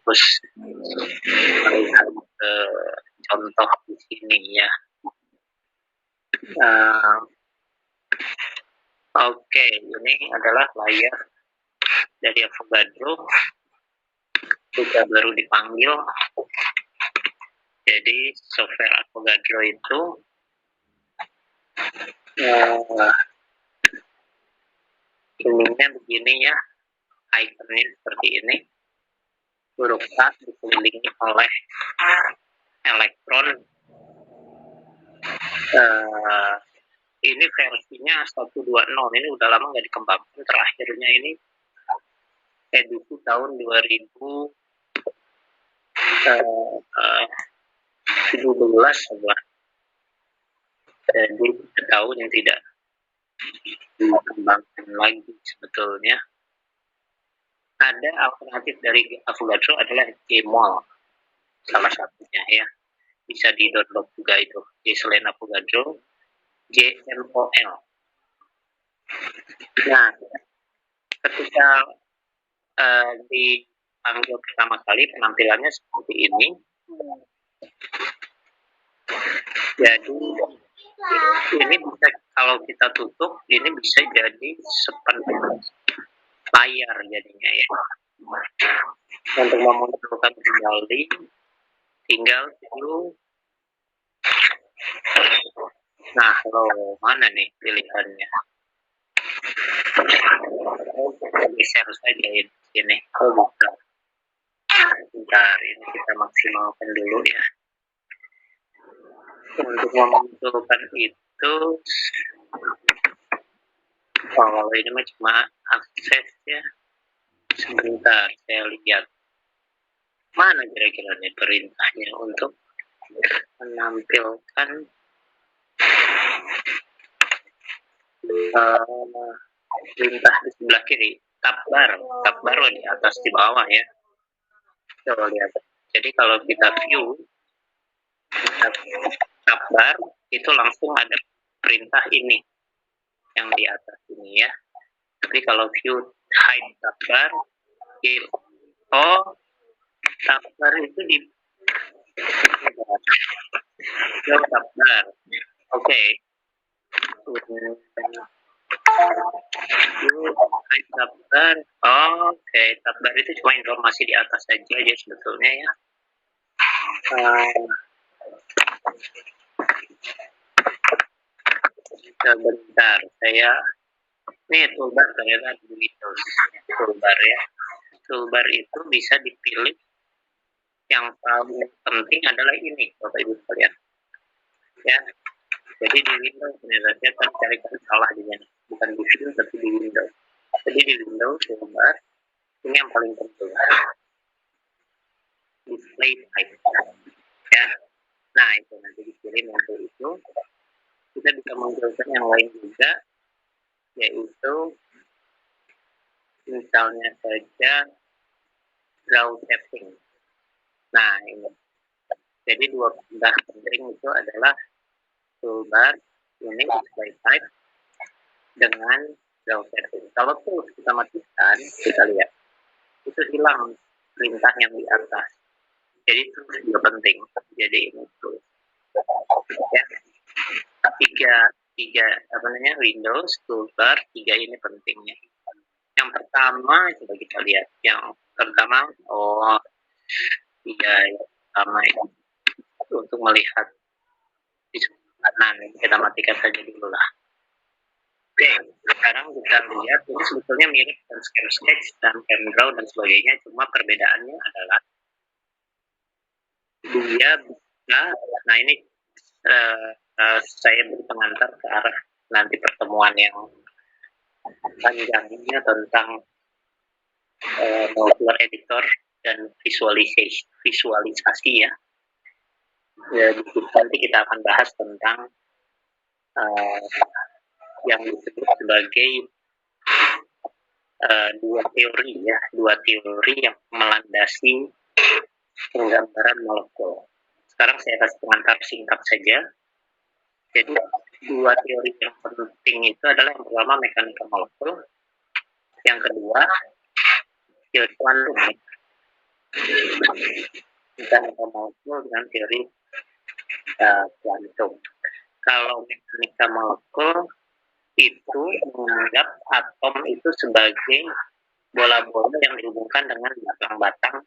fokus melihat contoh di sini ya. Oke, ini adalah layar dari Avogadro, juga baru dipanggil. Jadi software Avogadro itu ininya begini ya, ikonnya seperti ini, huruf A dikelilingi oleh elektron. Ini versinya 1.2.0, ini udah lama nggak dikembangkan, terakhirnya ini edisi tahun 2017 sebuah. Jadi tahun yang tidak dikembangkan lagi sebetulnya. Ada alternatif dari Avogadro adalah Gmol, salah satunya ya, bisa di download juga itu. Di selain Avogadro, GMOL. Nah, ketika dipanggil pertama kali penampilannya seperti ini. Jadi ini bisa, kalau kita tutup, ini bisa jadi seperti layar jadinya ya. Untuk memunculkan kembali, tinggal view. Nah, kalau mana nih pilihannya? Share saja ini. Bukan. Bentar, ini kita maksimalkan dulu ya. Untuk memunculkan itu, kalau ini mah cuma akses ya. Sebentar, saya lihat mana kira-kira nih perintahnya untuk menampilkan perintah di sebelah kiri. Tab bar di atas di bawah ya. Coba lihat. Jadi kalau kita view tab bar, itu langsung ada perintah ini yang di atas ini ya. Tapi kalau view hide tab bar, tab bar itu di tab bar. Oke. Tab bar. Oke, tab bar itu cuma informasi di atas saja ya sebetulnya ya. Sebentar, ini toolbar ternyata di Windows. Toolbar ya. Toolbar itu bisa dipilih. Yang paling penting adalah ini, Bapak Ibu sekalian. Ya. Jadi di Windows ternyata saya carikan salah di mana. Bukan di Windows tapi di Windows. Jadi di Windows toolbar ini yang paling penting. Display type. Ya. Nah, itu nanti dipilih untuk itu. Kita bisa munculkan yang lain juga, yaitu misalnya saja draw setting. Nah, ini. Jadi dua perintah penting itu adalah toolbar ini display type dengan draw setting. Kalau terus kita matikan, kita lihat itu hilang perintah yang di atas. Jadi itu juga penting. Jadi ini tuh ya. Tiga Windows toolbar, tiga ini pentingnya. Yang pertama coba kita lihat. Yang pertama yang pertama ini untuk melihat di sebelah kanan, kita matikan saja dulu lah. Oke, sekarang kita lihat ini sebetulnya mirip dengan Cam Sketch dan Cam Draw dan sebagainya, cuma perbedaannya adalah dia bisa, nah ini saya beri pengantar ke arah nanti pertemuan yang panjangnya tentang modular editor dan visualisasi ya. Nanti kita akan bahas tentang yang disebut sebagai dua teori yang melandasi penggambaran molekul. Sekarang saya kasih pengantar singkat saja. Jadi dua teori yang penting itu adalah yang pertama mekanika molekul, yang kedua teori kuantum. mekanika molekul dengan teori kuantum. Kalau mekanika molekul itu menganggap atom itu sebagai bola-bola yang dihubungkan dengan batang-batang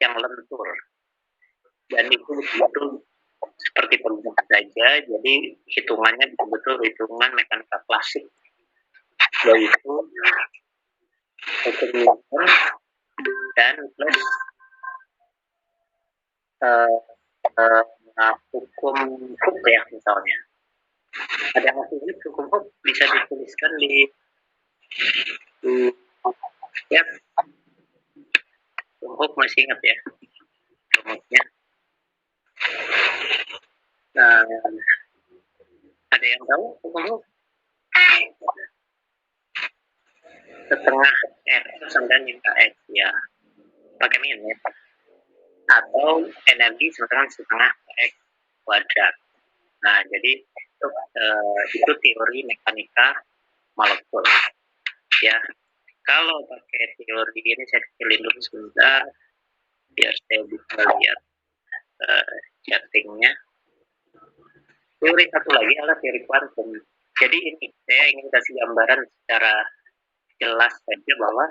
yang lentur, dan itu betul-betul seperti perhubungan saja. Jadi hitungannya betul-betul hitungan mekanika klasik, yaitu Newton dan plus hukum Hooke ya misalnya. Ada hukum Hooke bisa dituliskan di ya, Hooke masih ingat ya rumusnya. Ada yang tahu hukum Hooke? Setengah R sama minta X ya, pakai min ya, atau energi sama setengah X kuadrat. Nah, jadi itu teori mekanika molekul ya. Kalau pakai teori ini saya kecilin dulu sebentar biar saya bisa lihat chattingnya. Teori satu lagi adalah teori kuantum. Jadi ini saya ingin kasih gambaran secara jelas saja bahwa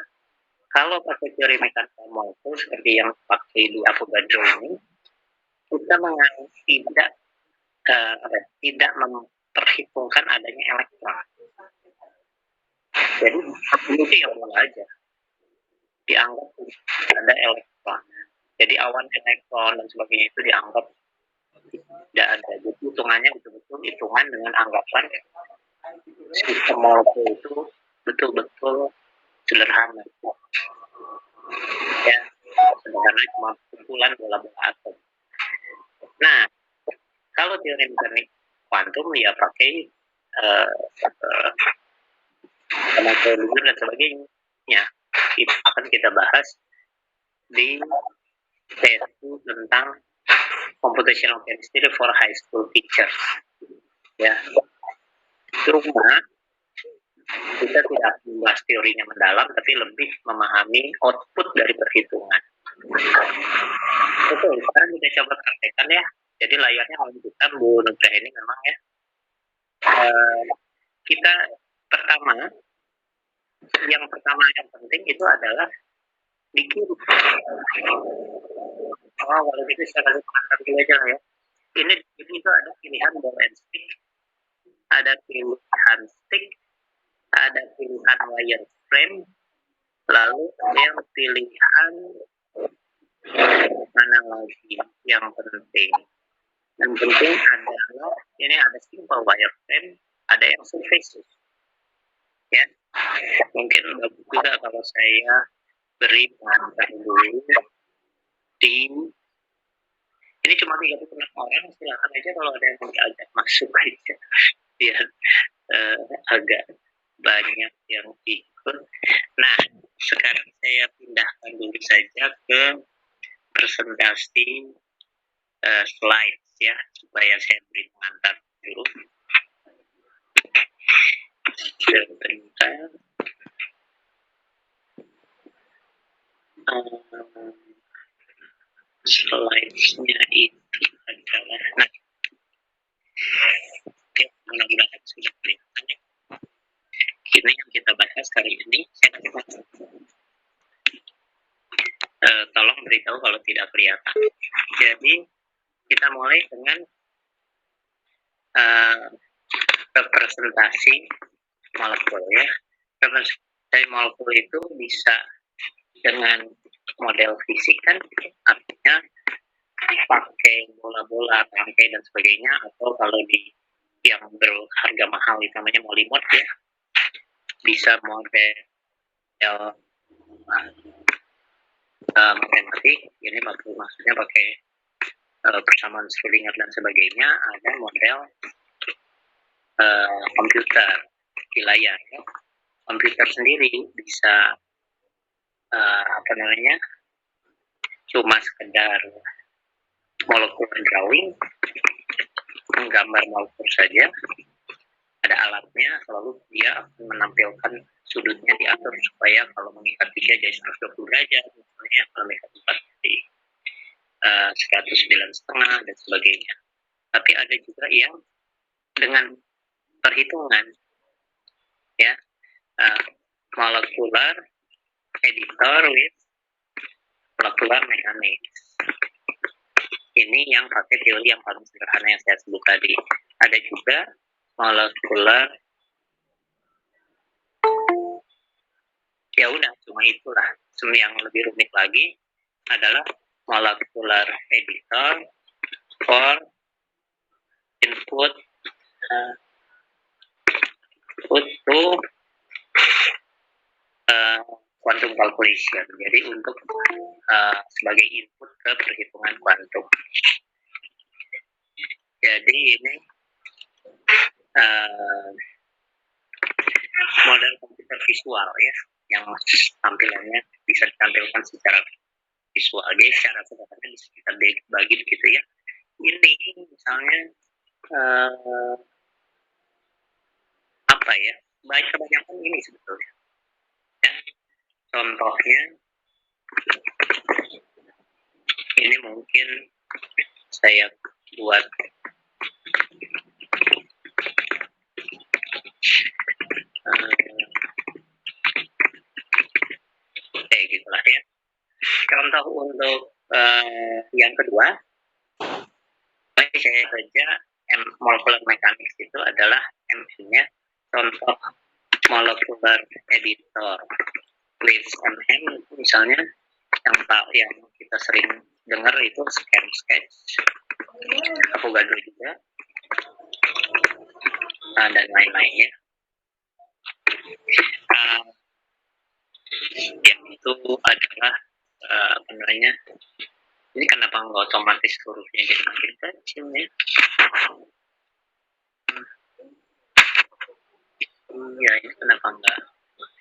kalau pakai teori mekanika molekul seperti yang pakai di Avogadro ini, kita tidak memperhitungkan adanya elektron. Jadi itu yang bola aja dianggap ada elektron. Jadi awan elektron dan sebagainya itu dianggap tidak ada. Jadi hitungannya betul-betul hitungan dengan anggapan sistem molekul itu betul-betul sederhana. Ya, sederhana cuma kumpulan bola-bola atom. Nah, kalau teori mekanik kuantum ya pakai teori dan sebagainya. Itu akan kita bahas di sesi tentang computational chemistry for high school teachers. Ya, cuma kita tidak membahas teorinya mendalam, tapi lebih memahami output dari perhitungan. Oke, sekarang kita coba praktekkan ya. Jadi layarnya menunjukkan Bu Nugra ini memang ya. Kita yang penting itu adalah bikin. Kalau gitu saya kasih pengantar dulu aja ya. Ini itu ada pilihan ball and stick, ada pilihan stick, ada pilihan wire frame, lalu ada yang pilihan mana lagi yang penting. Yang penting adalah ini ada simple wire frame, ada yang surfaces. Ya, mungkin bagus juga kalau saya beri pengantar dulu di ini cuma 36 orang, silakan aja kalau ada yang mau diajak masuk aja biar agak banyak yang ikut. Nah, sekarang saya pindahkan dulu saja ke presentasi slides ya, supaya saya beri pengantar dulu. Sebentar. Slide-nya itu adalah, nah, mudah-mudahan sudah kelihatan ya. Ini yang kita bahas kali ini. Tolong beritahu kalau tidak kelihatan. Jadi kita mulai dengan representasi molekul ya. Representasi molekul itu bisa dengan model fisik kan, artinya pakai bola-bola, rangkai dan sebagainya, atau kalau di yang berharga mahal itu namanya molimod ya, bisa model matematik, ini maksudnya pakai persamaan Schrödinger dan sebagainya. Ada model komputer di layar ya. Komputer sendiri bisa cuma sekedar molekul drawing, menggambar molekul saja. Ada alatnya, selalu dia akan menampilkan sudutnya diatur supaya kalau mengikat 3 jadi 120 derajat, misalnya kalau mengikat 4 jadi 109,5 dan sebagainya. Tapi ada juga yang dengan perhitungan, ya, molecular editor with molecular mechanics. Ini yang pakai teori yang paling sederhana yang saya sebut tadi. Ada juga molecular, ya udah cuma itulah. Yang lebih rumit lagi adalah molecular editor for input to quantum calculation. Jadi untuk sebagai input ke perhitungan kuantum. Jadi ini model komputer visual ya, yang tampilannya bisa ditampilkan secara visual. Jadi secara sederhana bisa kita bagi begitu ya. Ini misalnya apa ya? Kebanyakan ini sebetulnya. Ya. Contohnya ini mungkin saya buat gitulah ya. Contoh untuk yang kedua, saya saja molecular mechanics itu adalah M-nya contoh molecular editor. Please MM misalnya yang kita sering dengar itu sketch, Avogadro juga, dan lain-lainnya. Yang itu adalah apa namanya? Ini kenapa nggak otomatis hurufnya jadi makin kecil ya? Iya, ini kenapa nggak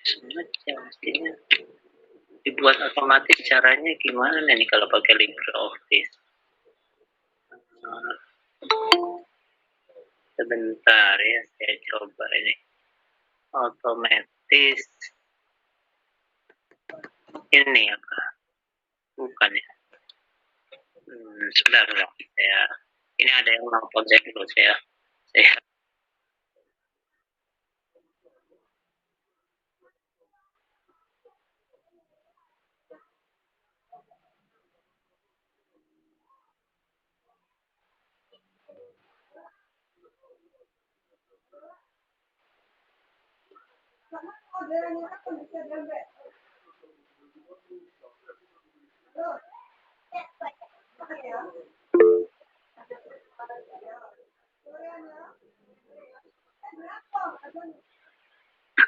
sengaja? Mestinya dibuat otomatis. Caranya gimana nih kalau pakai LibreOffice? Sebentar ya, saya coba ini. Otomatis. Ini apa? Bukan ya. Sebentar ya. Ini ada yang mau project dulu saya.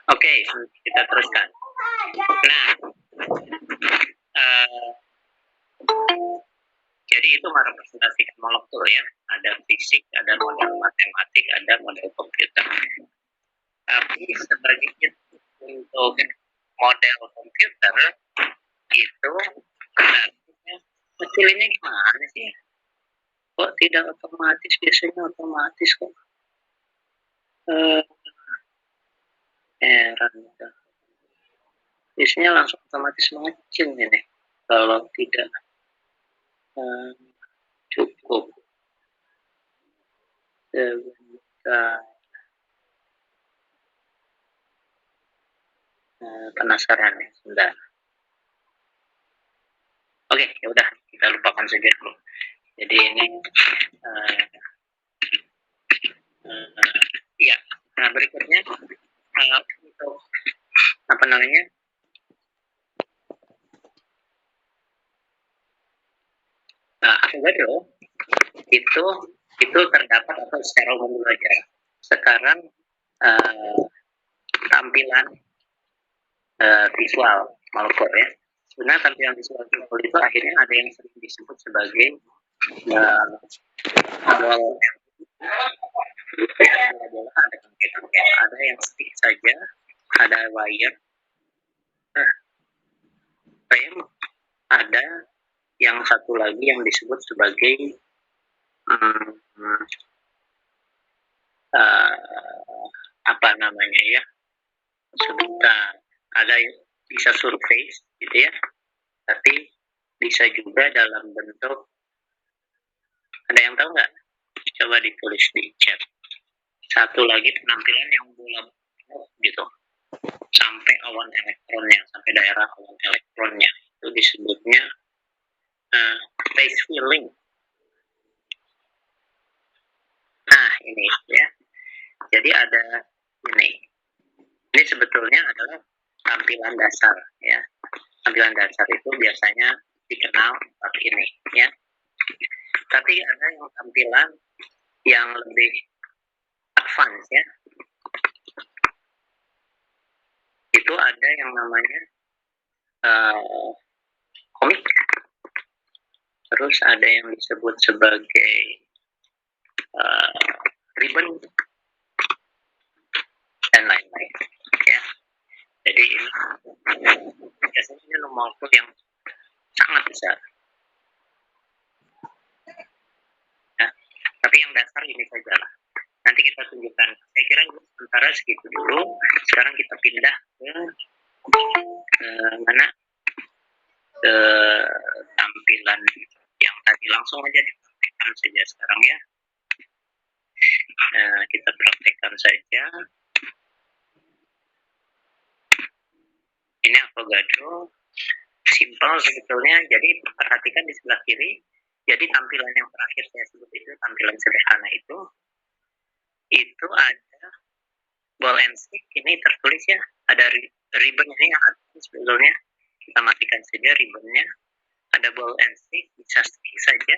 Oke, kita teruskan. Nah, jadi itu merepresentasikan molekul ya. Ada fisik, ada model matematik, ada model komputer. Tapi sebagai untuk model komputer itu kecilinnya gimana sih? Kok tidak otomatis? Biasanya otomatis kok. Heran. Biasanya langsung otomatis mengecil ini. Kalau tidak cukup. Sebentar. Penasaran ya, sebentar. Oke, ya udah kita lupakan saja dulu. Jadi ini ya. Nah, berikutnya untuk apa namanya? Avogadro itu terdapat atau secara umum saja. Sekarang tampilan visual molekul ya. Sebenarnya tampilan visual molekul itu akhirnya ada yang sering disebut sebagai model ada yang stick saja, ada wire, frame, ada yang satu lagi yang disebut sebagai apa namanya ya, sebentar, ada bisa surface gitu ya, tapi bisa juga dalam bentuk Ada yang tahu nggak? Coba ditulis di chat. Satu lagi penampilan yang bulat gitu, sampai awan elektronnya, sampai daerah awan elektronnya, itu disebutnya space filling. Nah ini ya, jadi ada ini sebetulnya adalah tampilan dasar ya. Tampilan dasar itu biasanya dikenal seperti ini ya. Tapi ada yang tampilan yang lebih advance ya. Itu ada yang namanya komik. Terus ada yang disebut sebagai ribbon dan lain-lain ya. Jadi ini biasanya nomor yang sangat besar ya. Tapi yang dasar ini saja lah. Nanti kita tunjukkan. Saya kira sementara segitu dulu. Sekarang kita pindah ke mana? Ke tampilan yang tadi. Langsung aja dipraktekkan saja sekarang ya. Kita praktekkan saja. Ini Avogadro. Simple sebetulnya. Jadi perhatikan di sebelah kiri. Jadi tampilan yang terakhir saya sebut itu, tampilan sederhana itu ada ball and stick. Ini tertulis ya, ada ribbon ini yang ada sebetulnya. Kita matikan saja ribbonnya. Ada ball and stick, bisa stick saja,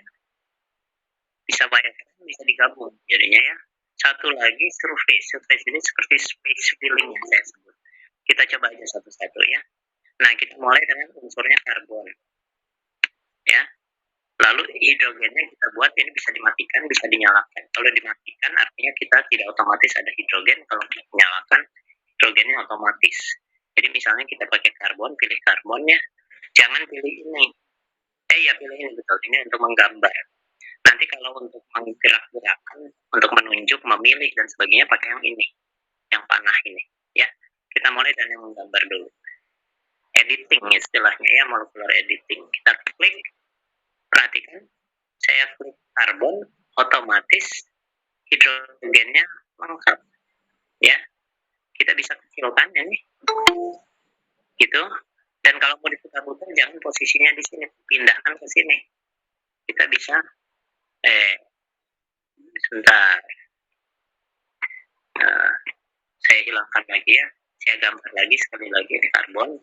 bisa wireframe, bisa digabung jadinya ya. Satu lagi surface ini seperti space filling yang saya sebut. Kita coba aja satu-satu ya. Nah, kita mulai dengan unsurnya karbon ya. Lalu hidrogennya kita buat, ini bisa dimatikan, bisa dinyalakan. Kalau dimatikan artinya kita tidak otomatis ada hidrogen. Kalau kita menyalakan, hidrogennya otomatis. Jadi misalnya kita pakai karbon, pilih karbonnya, jangan pilih ini. Ya pilih ini, betul. Ini untuk menggambar. Nanti kalau untuk menggerak-gerakan, untuk menunjuk, memilih dan sebagainya, pakai yang ini, yang panah ini ya. Kita mulai dari yang menggambar dulu. Editing istilahnya ya, molecular editing. Kita klik, perhatikan, saya klik karbon, otomatis hidrogennya lengkap ya. Kita bisa kecilkan ini gitu. Dan kalau mau diputar-putar, jangan posisinya di sini, pindahkan ke sini. Kita bisa sebentar, saya hilangkan lagi ya, saya gambar lagi sekali lagi di karbon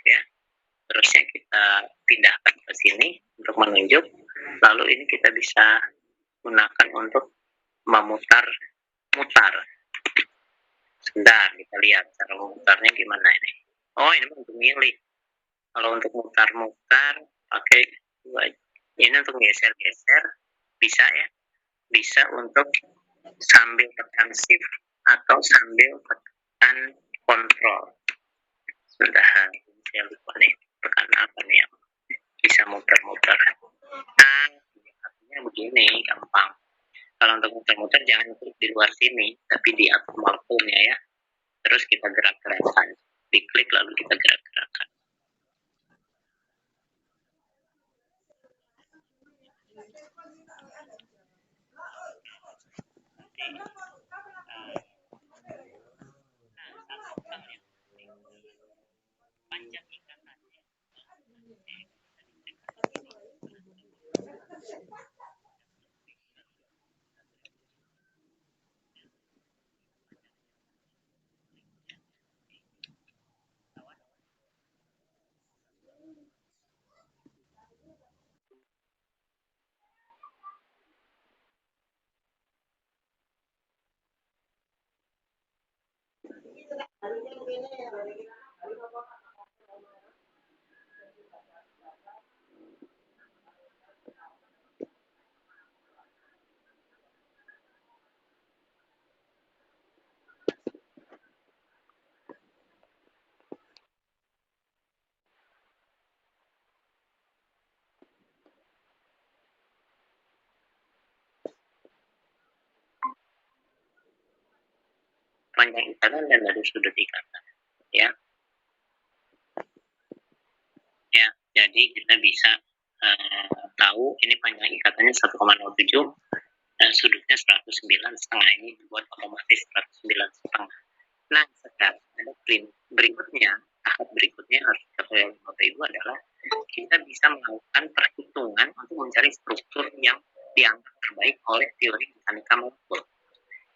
ya. Terusnya kita pindahkan ke sini untuk menunjuk. Lalu ini kita bisa gunakan untuk memutar. Sebentar, kita lihat cara memutarnya gimana ini. Oh, ini untuk milih. Kalau untuk mutar-mutar pakai ini untuk geser-geser bisa ya. Bisa untuk sambil tekan shift atau sambil tekan kontrol. Sudah, saya lupa nih tekan apa nih yang bisa muter-muter. Nah, artinya begini, gampang. Kalau untuk muter-muter jangan klik di luar sini, tapi di atas molekulnya ya. Terus kita gerak-gerakan, diklik lalu kita gerak-gerakan. Panjang ikatannya. Panjang ikatan dan dari sudut ikatan ya. Ya, jadi kita bisa tahu ini panjang ikatannya 1,07, sudutnya 109,5, ini dibuat otomatis 109,5. Nah, sekarang ada berikutnya, tahap berikutnya harus dicapai oleh Bapak Ibu adalah kita bisa melakukan perhitungan untuk mencari struktur yang dianggap terbaik oleh teori mekanika molekul.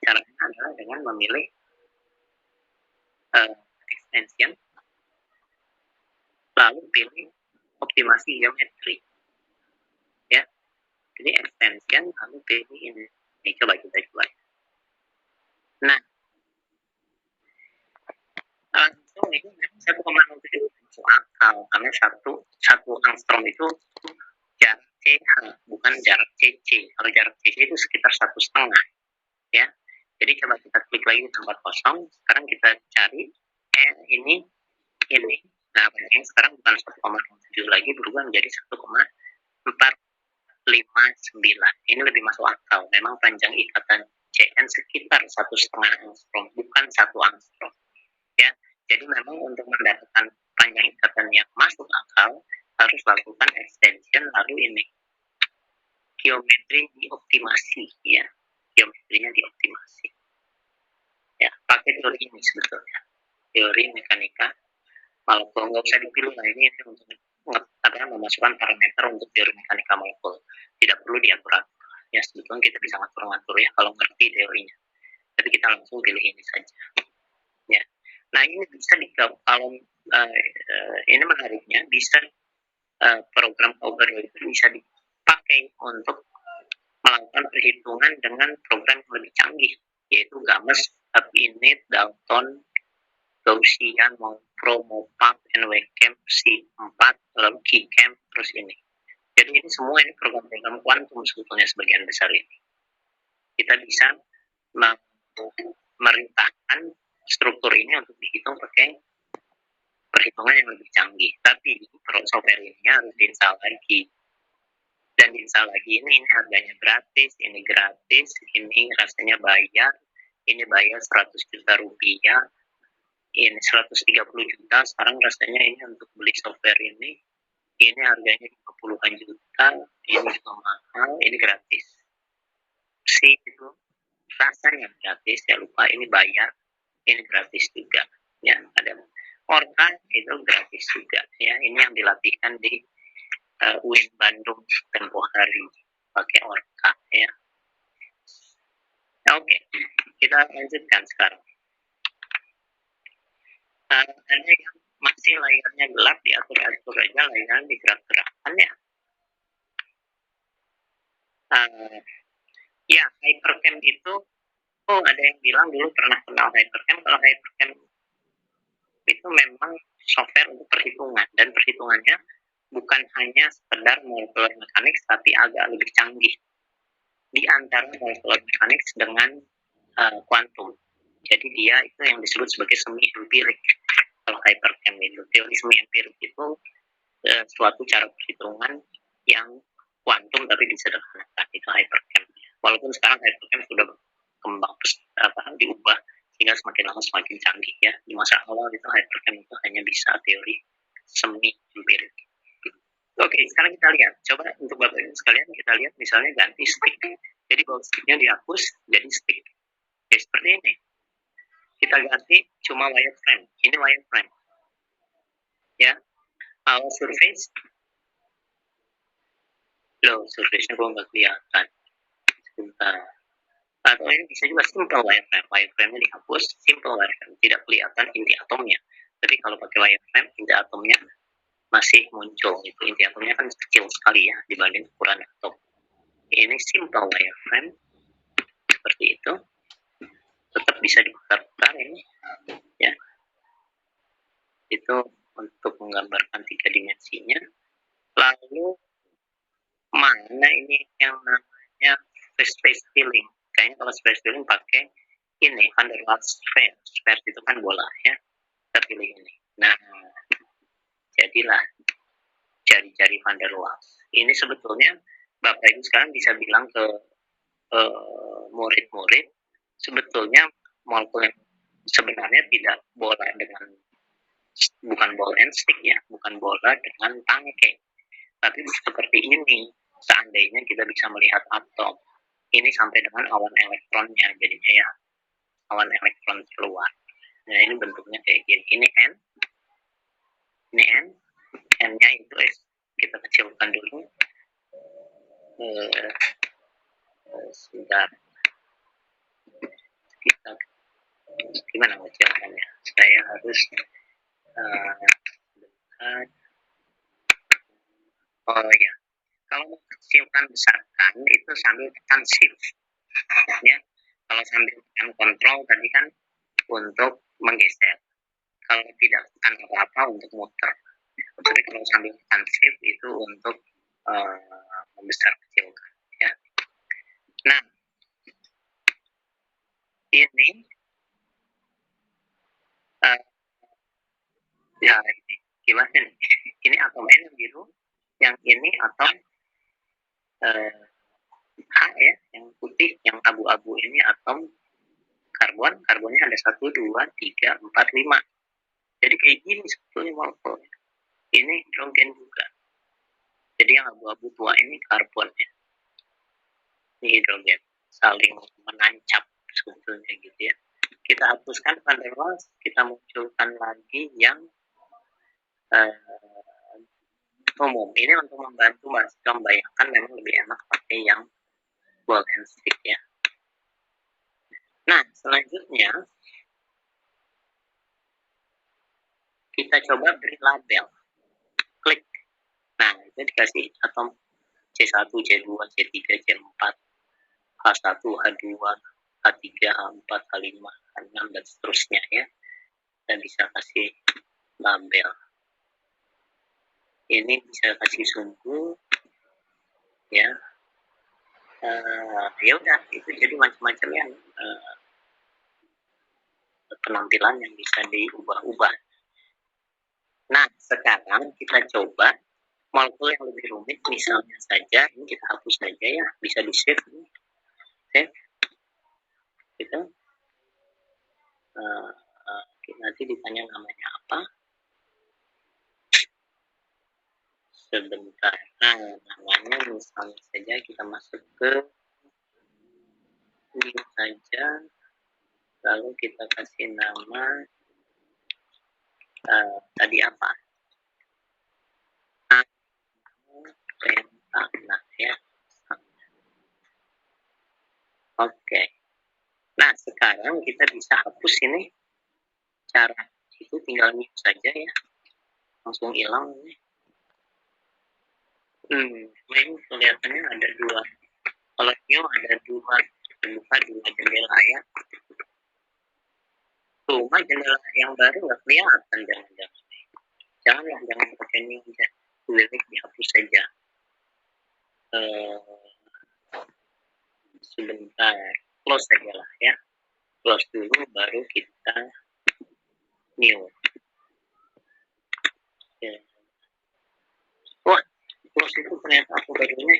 Caranya adalah dengan memilih extension, lalu pilih optimasi geometri. Ya, jadi extension lalu pilih ini. Coba kita coba. Nah, langsung ini 1,07 masuk akal karena satu angstrom itu jarak CH bukan jarak CC. Kalau jarak CC itu sekitar 1,5, ya. Jadi coba kita klik lagi di tempat kosong. Sekarang kita cari ini. Nah, panjangnya sekarang bukan 1,07 lagi, berubah menjadi 1,459. Ini lebih masuk akal. Memang panjang ikatan CN sekitar 1,5 angstrom, bukan 1 angstrom. Ya, jadi memang untuk mendapatkan panjang ikatan yang masuk akal harus lakukan extension, lalu ini geometri dioptimasi, ya, geometrinya dioptimasi. Ya, pakai teori ini sebetulnya, teori mekanika molekul. Nggak usah dipilih lah, ini untuk memasukkan parameter untuk teori mekanika molekul. Tidak perlu diatur-atur. Ya, sebetulnya kita bisa ngatur-ngatur ya kalau ngerti teorinya. Tapi kita langsung pilih ini saja. Ya. Nah, ini bisa kalau ini menariknya, bisa program overlay itu bisa dipakai untuk melakukan perhitungan dengan program yang lebih canggih, yaitu GAMES, UpInit, Dalton, Gaussian, MOPRO, MOPAC, NWCAM, C4, lalu KeyCam, terus ini. Jadi ini semua ini program-program kuantum sebetulnya sebagian besar ini. Kita bisa merintahkan struktur ini untuk dihitung pakai perhitungan yang lebih canggih. Tapi software ini harus diinstal lagi. Dan diinstal lagi ini harganya gratis, ini rasanya bayar, ini bayar 100 juta rupiah, ini 130 juta, sekarang rasanya ini untuk beli software ini harganya 50-an juta, ini juga mahal, ini gratis. Sih itu rasanya gratis, saya lupa ini bayar, ini gratis juga. Ya, ada Orca itu gratis juga. Ya, ini yang dilatihkan di UIN Bandung tempo hari pakai Orca ya. Oke, kita lanjutkan sekarang. Ada yang masih layarnya gelap, diatur-atur aja layarnya digerak-gerakkan ya. Ya, Hypercam itu, ada yang bilang dulu pernah kenal Hypercam. Kalau Hypercam itu memang software untuk perhitungan, dan perhitungannya bukan hanya sekedar molecular mechanics, tapi agak lebih canggih di antara molecular mechanics dengan kuantum. Jadi dia itu yang disebut sebagai semi empirik. Kalau Hypercam itu, teori semi empirik itu suatu cara perhitungan yang kuantum tapi disederhanakan, itu Hypercam. Walaupun sekarang Hypercam sudah berkembang diubah sehingga semakin lama semakin canggih ya. Di masa awal itu Hypercam itu hanya bisa teori semi empirik. Oke, sekarang kita lihat. Coba untuk Bapak Ibu sekalian kita lihat misalnya ganti stick. Jadi kalau sticknya dihapus jadi stick. Oke, seperti ini. Kita ganti cuma wireframe. Ini wireframe. Ya. Our surface. Loh, surface-nya kok nggak kelihatan. Sebentar. Atau ini bisa juga simple wireframe. Wireframe-nya dihapus, simple wireframe. Tidak kelihatan inti atomnya. Tapi kalau pakai wireframe, inti atomnya masih muncul. Itu inti atomnya kan kecil sekali ya dibanding ukuran atom. Ini simple wireframe seperti itu. Tetap bisa diputar-putar ini ya. Itu untuk menggambarkan 3 dimensinya. Lalu mana ini yang namanya space filling? Kayaknya kalau space filling pakai ini Van der Waals sphere. Sphere itu kan bola ya. Kita pilih ini. Nah, jadilah jari-jari Van der Waals. Ini sebetulnya Bapak Ibu sekarang bisa bilang ke murid-murid, sebetulnya molekul yang sebenarnya tidak bola dengan, bukan ball and stick ya, bukan bola dengan tangke. Tapi seperti ini, seandainya kita bisa melihat atom, ini sampai dengan awan elektronnya jadinya ya, awan elektron keluar. Nah ini bentuknya kayak gini, ini N, N-nya itu kita kecilkan dulu. Sebentar, kita gimana kecilkannya? Saya harus oh ya, kalau mau kecilkan besarkan itu sambil tekan shift ya. Kalau sambil tekan kontrol tadi kan untuk menggeser, kalau tidak tekan apa-apa untuk muter. Tapi kalau sambil tekan shift itu untuk membesar kecilkan ya. Nah ini ya ini gimana nih? Ini atom N yang biru, yang ini atom H ya, yang putih, yang abu-abu ini atom karbon. Karbonnya ada 1, 2, 3, 4, 5. Jadi kayak gini sebetulnya molekul. Ini hidrogen juga. Jadi yang abu-abu tua ini karbon ya. Ini hidrogen. Saling menancap sebetulnya gitu ya. Kita hapuskan van der Waals, kita munculkan lagi yang umum. Ini untuk membantu mahasiswa membayangkan memang lebih enak pakai yang ball and stick ya. Nah, selanjutnya kita coba beri label. Klik. Nah, itu dikasih atom C1, C2, C3, C4, H1, H2, H3, H4, H5, H6, dan seterusnya ya. Kita bisa kasih label. Ini bisa kasih sumbu ya. Ya udah, itu jadi macam-macam yang penampilan yang bisa diubah-ubah. Nah, sekarang kita coba molekul yang lebih rumit, misalnya saja ini kita hapus saja ya, bisa di save ini. Save gitu. Nanti ditanya namanya apa, sebentar. Nah, namanya misalnya saja kita masuk ke ini saja, lalu kita kasih nama tadi apa, nah ya. Oke. Nah, sekarang kita bisa hapus ini. Cara itu tinggal new saja ya. Langsung hilang ini. Ini kelihatannya ada dua. Kalau new ada dua, terbuka dua jendela ya. Cuma jendela yang baru nggak kelihatan, jangan pakai new aja. Lebih dihapus saja. Sebentar, close saja lah ya. Close dulu baru kita new. Wah, close itu ternyata aku barunya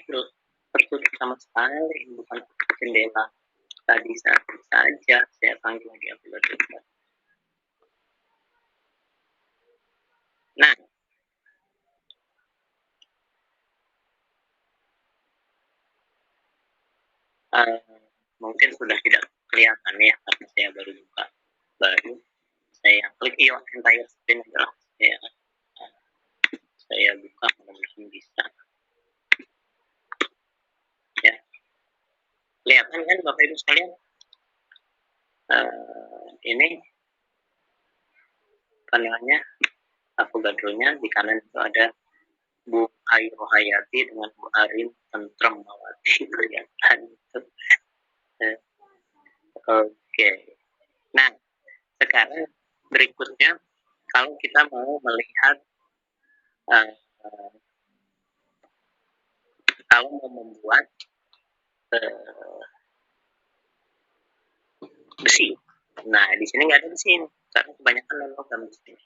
tertutup sama sekali, bukan jendela. Tadi saja saya panggil lagi aku tutup. Nah, mungkin sudah tidak kelihatan ya karena saya baru buka. Baru saya klik entire screen adalah saya buka, mudah-mudahan bisa ya. Kelihatan kan Bapak Ibu sekalian, ini panelnya Avogadronya. Di kanan itu ada Bu Ayu Hayati dengan Bu Arin Tentremawati, kelihatan itu. Oke. Nah, sekarang berikutnya kalau kita mau melihat kalau mau membuat besi. Nah, di sini nggak ada besi karena kebanyakan logam di sini.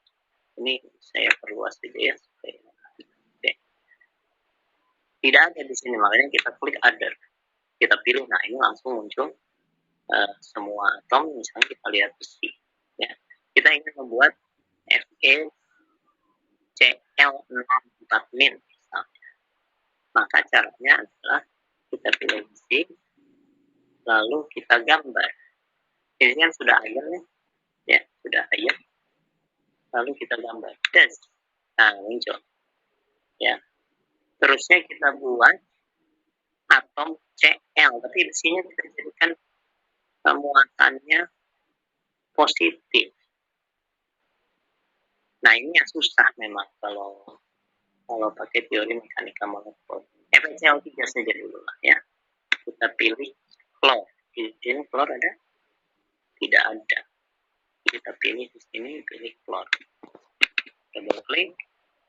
Ini saya perluas saja ya. Oke. Tidak ada di sini, makanya kita klik other. Kita pilih, nah ini langsung muncul semua atom. Misalnya kita lihat besi. Ya. Kita ingin membuat FeCl64min misalnya. Maka caranya adalah kita pilih besi, lalu kita gambar. Ini kan sudah iron ya, sudah iron. Lalu kita gambar. Nah, muncul. Ya. Terusnya kita buat atom Cl, tapi besinya kita jadikan muatannya positif. Nah, ini yang susah memang kalau pakai teori mekanika molekul. FeCl3 saja dulu lah ya. Kita pilih klor. Di sini klor ada? Tidak ada. Kita pilih di sini, pilih klor. Double klik.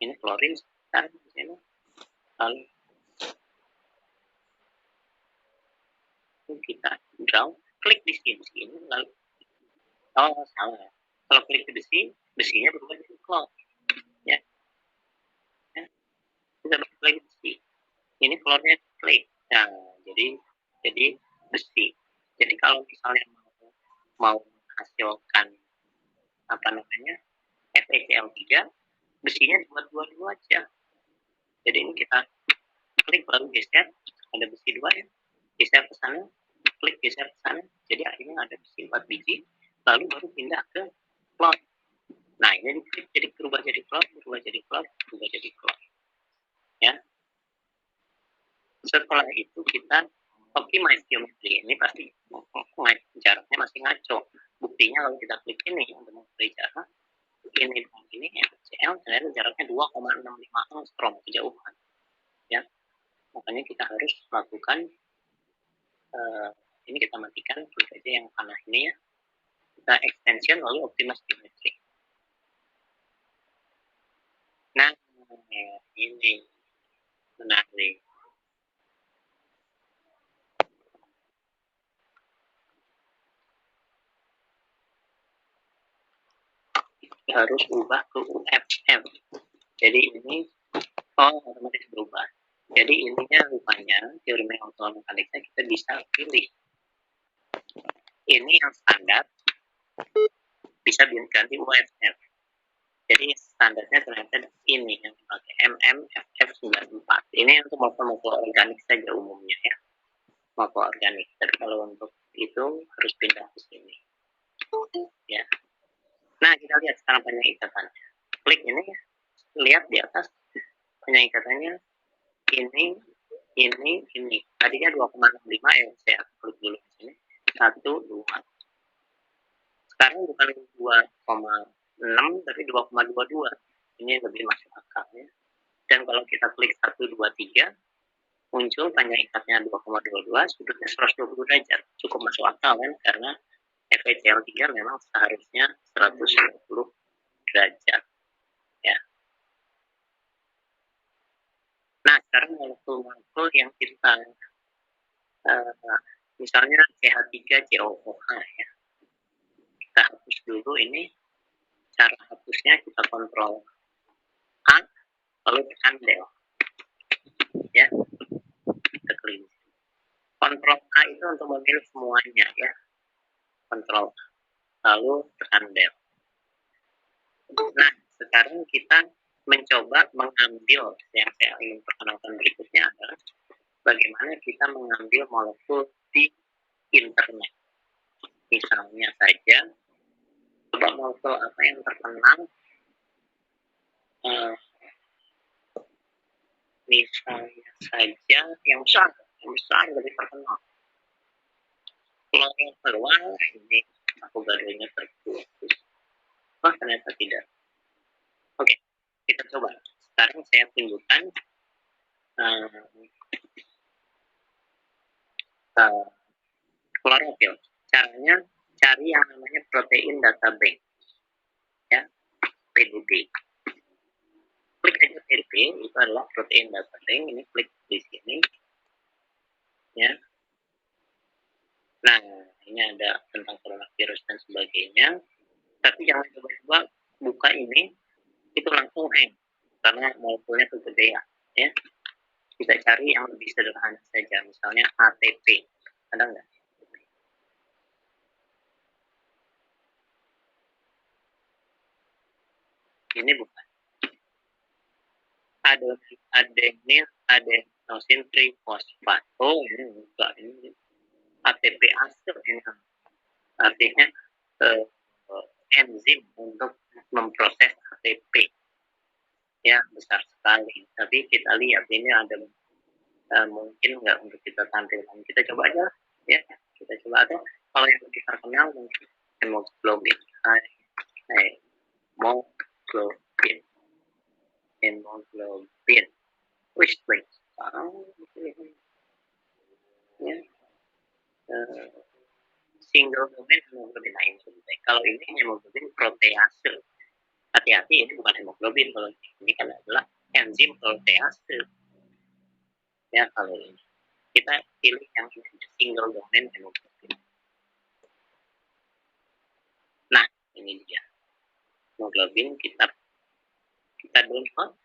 Ini klorin sebentar di sini. Lalu kita draw, klik di sini, lalu salah. Kalau klik di besi, besinya berubah jadi klor. Ya. Kita klik besi. Ini klornya klik. Nah, jadi besi. Jadi kalau misalnya mau menghasilkan apa namanya FeCl3, besinya buat dua aja. Jadi ini kita klik lalu geser, ada besi 2 ya, geser ke sana, klik geser ke sana, jadi akhirnya ada besi 4 biji, lalu baru pindah ke klor. Nah, ini diklik jadi berubah jadi klor, berubah jadi klor, berubah jadi klor. Ya. Setelah itu kita optimize geometri. Ini pasti jaraknya masih ngaco. Buktinya kalau kita klik ini untuk mengukur jarak, ini dengan ini FeCl ternyata jaraknya 2,65 angstrom kejauhan. Ya. Makanya kita harus lakukan ini kita matikan, klik aja yang panah ini ya. Kita extension lalu optimize geometri. Nah, ini menarik. Harus ubah ke UFM. Jadi ini otomatis berubah. Jadi ininya rupanya teori mekaniknya kita bisa pilih. Ini yang standar bisa diganti UFM. Jadi standarnya ternyata ini yang dipakai MMFF94. Ini untuk molekul organik saja umumnya ya. Molekul organik. Tapi kalau untuk itu harus pindah ke sini. Ya. Nah, kita lihat sekarang panjang ikatannya. Klik ini ya. Lihat di atas panjang ikatannya ini. Tadinya 2,65 ya, saya klik dulu di sini. 1, 2. Sekarang bukan 2,6 tapi 2,22. Ini lebih masuk akal ya. Dan kalau kita klik 1, 2, 3, muncul panjang ikatnya 2,22, sudutnya 120 derajat. Cukup masuk akal kan, karena FeCl3 memang seharusnya 120 derajat. Ya. Nah, sekarang molekul-molekul yang kita misalnya CH3COOH ya. Kita hapus dulu ini. Cara hapusnya kita kontrol A, lalu tekan del. Ya. Kita klik. Kontrol A itu untuk memilih semuanya ya. Kontrol A. Lalu tekan del. Nah, sekarang kita mencoba mengambil yang saya ingin perkenalkan berikutnya adalah bagaimana kita mengambil molekul di internet. Misalnya saja, coba molekul apa yang terkenal, misalnya saja yang besar lebih terkenal. Kalau yang keluar ini aku gaduhnya terputus. Wah, ternyata tidak. Oke, kita coba. Sekarang saya tunjukkan klorofil. Caranya cari yang namanya protein data bank. Ya, PDB. Klik aja PDB, itu adalah protein data bank. Ini klik di sini. Ya. Nah, ini ada tentang coronavirus dan sebagainya. Tapi jangan coba-coba buka ini, itu langsung hang. Karena molekulnya kegedean. Ya. Kita cari yang lebih sederhana saja. Misalnya ATP. Ada nggak? Ini bukan. Adenil, adenosine trifosfat. Oh, ini enggak, ini ATP ase ini. Artinya enzim untuk memproses ATP ya, besar sekali. Tapi kita lihat ini ada mungkin nggak untuk kita tampilkan. Kita coba aja ya, kita coba. Atau kalau yang lebih terkenal mungkin hemoglobin, hemoglobin, which brings ya, single domain hemoglobin. Nah, ini kalau ini hemoglobin protease. Hati-hati, ini bukan hemoglobin. Kalau ini kan adalah enzim protease. Ya, kalau ini kita pilih yang single domain hemoglobin. Nah, ini dia hemoglobin. Kita download.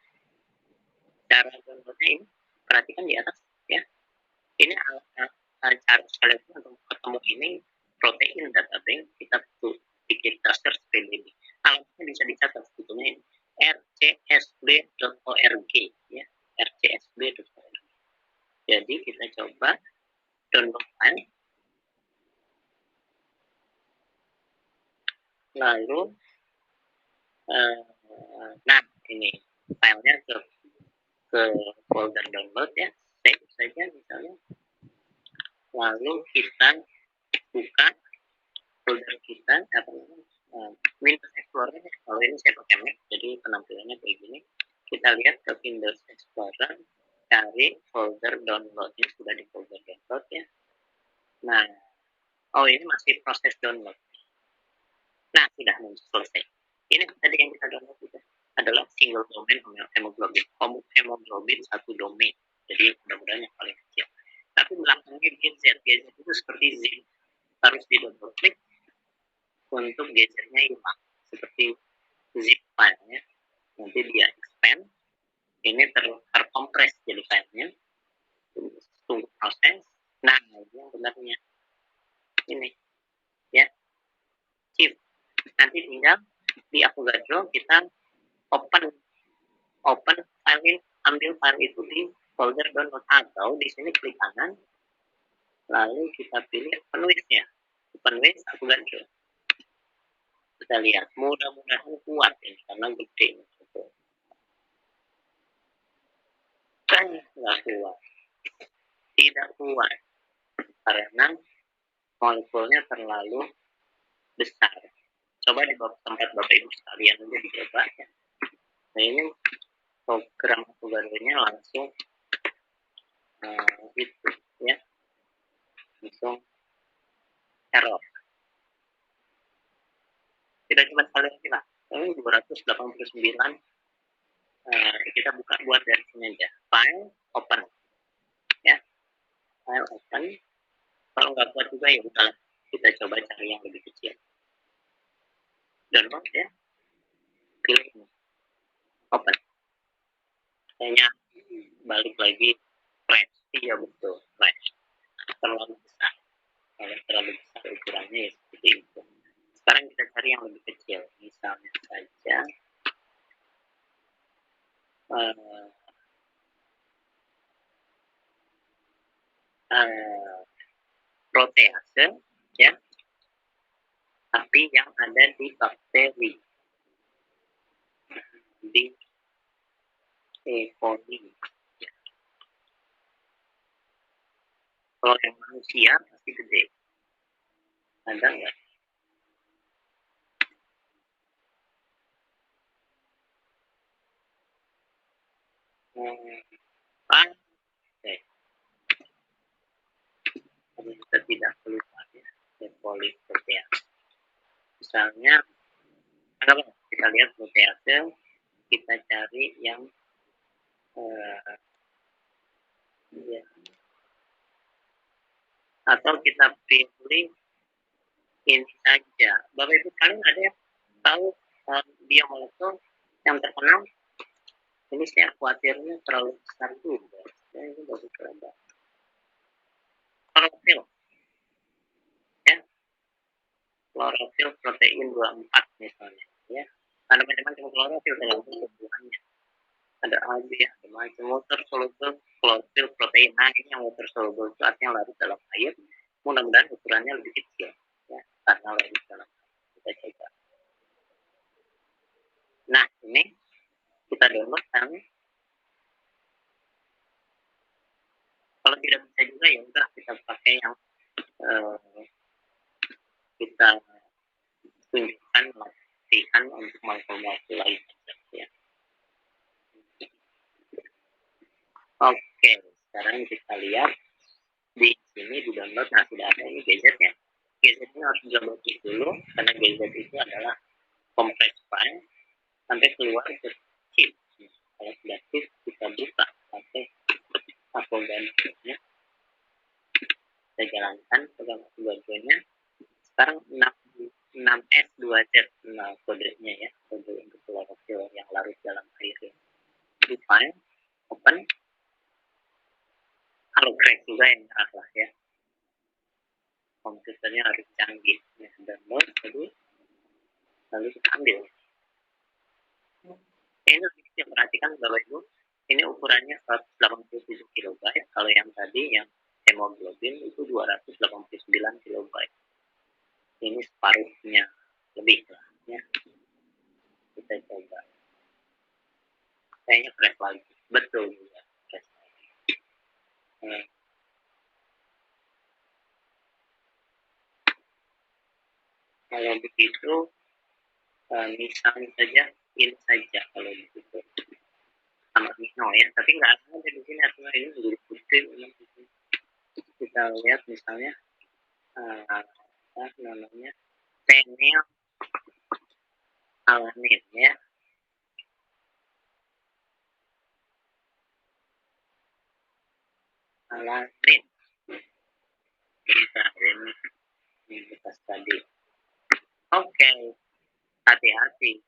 Cara downloadnya ini perhatikan di atas ya. Ini cara sekalian untuk ketemu ini protein database. Kita bikin cluster PDB. Alamatnya bisa dicatat sebetulnya ini rcsb.org ya, rcsb.org. Jadi kita coba downloadkan, lalu nah ini filenya ke folder download ya, save saja misalnya, lalu kita buka folder kita Windows Explorer. Kalau ini saya pakai Mac, jadi penampilannya kayak gini. Kita lihat ke Windows Explorer, cari folder download. Ini sudah di folder download ya. Nah, oh ini masih proses download. Nah, sudah selesai. Ini tadi yang kita download itu adalah single domain hemoglobin. Hemoglobin satu domain. Jadi mudah-mudahan yang paling kecil. Tapi belakangnya gadget itu seperti zip, harus di double klik untuk gadgetnya hilang, seperti zip file-nya. Nanti dia expand, ini terkompres jadi filenya. Tunggu proses. Nah, ini yang benarnya ini ya, shift. Nanti tinggal di Avogadro kita open file ini, ambil file itu di folder download, atau di sini klik kanan lalu kita pilih open with Avogadro. Kita lihat, mudah-mudahan kuat ini karena gede gitu. Nggak kuat, tidak kuat karena molekulnya terlalu besar. Coba di tempat Bapak Ibu sekalian aja dicoba ya. Nah, ini program Avogadro-nya langsung gitu ya, langsung error. Kita coba sekali lagi lah. Ini 289. Kita buka buat dari sini aja. File open ya, file open. Kalau nggak kuat juga ya udah, kita coba cari yang lebih kecil. Download ya, pilih ini, open. Kayaknya balik lagi flash. Iya betul, flash. Terlalu besar. Kalau terlalu besar ukurannya ya seperti itu. Sekarang kita cari yang lebih kecil. Misalnya saja protease ya, tapi yang ada di bakteri, di E. coli ya. Kalau yang manusia pasti gede, ada nggak? Kita tidak perlu ya, E. coli protease. Misalnya kita lihat protease, kita cari yang ya, atau kita pilih ini saja. Bapak Ibu kalian ada yang tahu biomolekul yang terkenal? Ini saya khawatirnya terlalu besar juga. Ini bagus banget. Klorofil ya, klorofil protein 24 misalnya ya. Ada macam-macam klorofil dalam tumbuhannya. Ada alga, ada macam motor soluble klorofil protein. Nah, ini yang water soluble itu artinya larut dalam air. Mudah-mudahan ukurannya lebih kecil ya, karena larut dalam air. Kita coba. Nah, ini kita download kan. Kalau tidak bisa juga ya udah kita pakai yang kita tunjukkan latihan untuk molekul-molekul lain ya. Oke, sekarang kita lihat di sini di download. Nah, sudah ada ini gadget ya. Gadget ini harus download dulu karena gadget itu adalah compress file sampai keluar ke chip. Kalau sudah chip kita buka pakai akogannya. Kita jalankan pegang akogannya. Sekarang 6S2Z nah, kodenya ya, kode untuk klorofil yang larut dalam air ya. Di file open. Kalau crack juga yang nyerah lah ya, komputernya harus canggih ya. Download lalu kita ambil. Ini kita perhatikan Bapak Ibu, ini ukurannya 187 KB. Kalau yang tadi yang hemoglobin itu 289 KB. Ini separuhnya lebih lah ya. Kita coba. Kayaknya crack lagi. Betul juga. Crack lagi. Kalau begitu, misalnya saja ini saja kalau begitu sama Mino ya, tapi nggak ada di sini artinya ini menjadi putih. Kita lihat misalnya apa namanya penil alanin ya. Alanin kita ini bekas tadi. Oke, hati-hati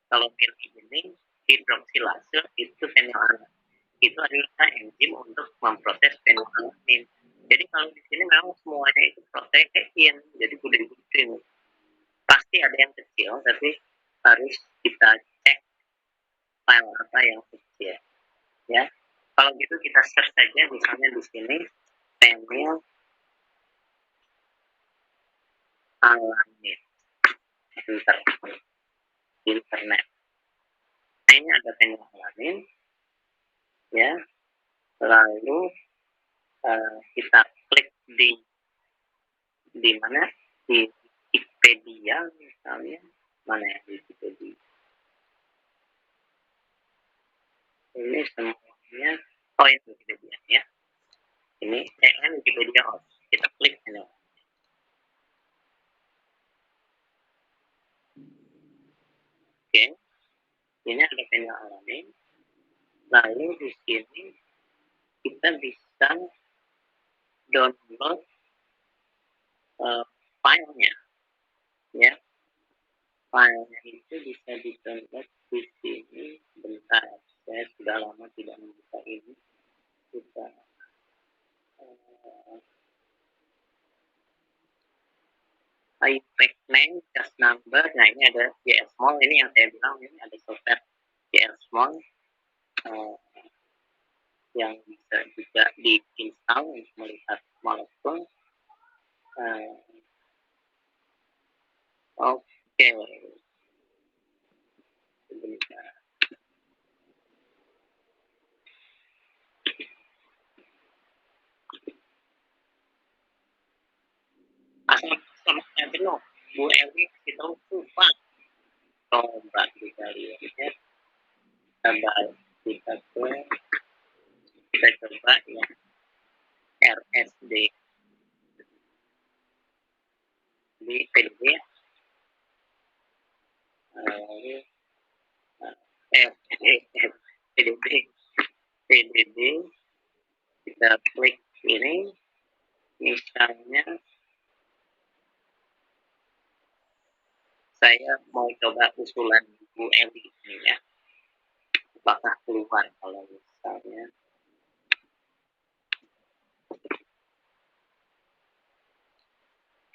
kalau pilih ini hidroksilase itu fenilalanin itu adalah enzim untuk memproses fenilalanin. Jadi kalau di sini memang semuanya itu protein, jadi puding-puding. Pasti ada yang kecil, tapi harus kita cek file apa yang kecil. Ya, kalau gitu kita search saja misalnya di sini fenil alanin internet. Nah, ini ada fenilalanin ya. Lalu kita klik di mana di Wikipedia misalnya, mana ya Wikipedia ini semuanya. Oh ini Wikipedia ya, ini Wikipedia off. Kita klik ini. Oke, ini ada fenilalanin. Lalu di sini kita bisa download filenya ya. Filenya itu bisa di-download di sini. Bentar, saya sudah lama tidak membuka ini. Kita iPad name, just number. Nah ini ada JL Small. Ini yang saya bilang ini ada software JL Small yang bisa juga diinstal untuk melihat molekul. Oke. Sebentar. Asal-asalnya belum. Bu Ewi kita lupa. Coba kita lihat ya. Kita coba ya. RSD di PDB PDB kita klik ini misalnya saya mau coba usulan Bu Eli ini ya, apakah keluar kalau misalnya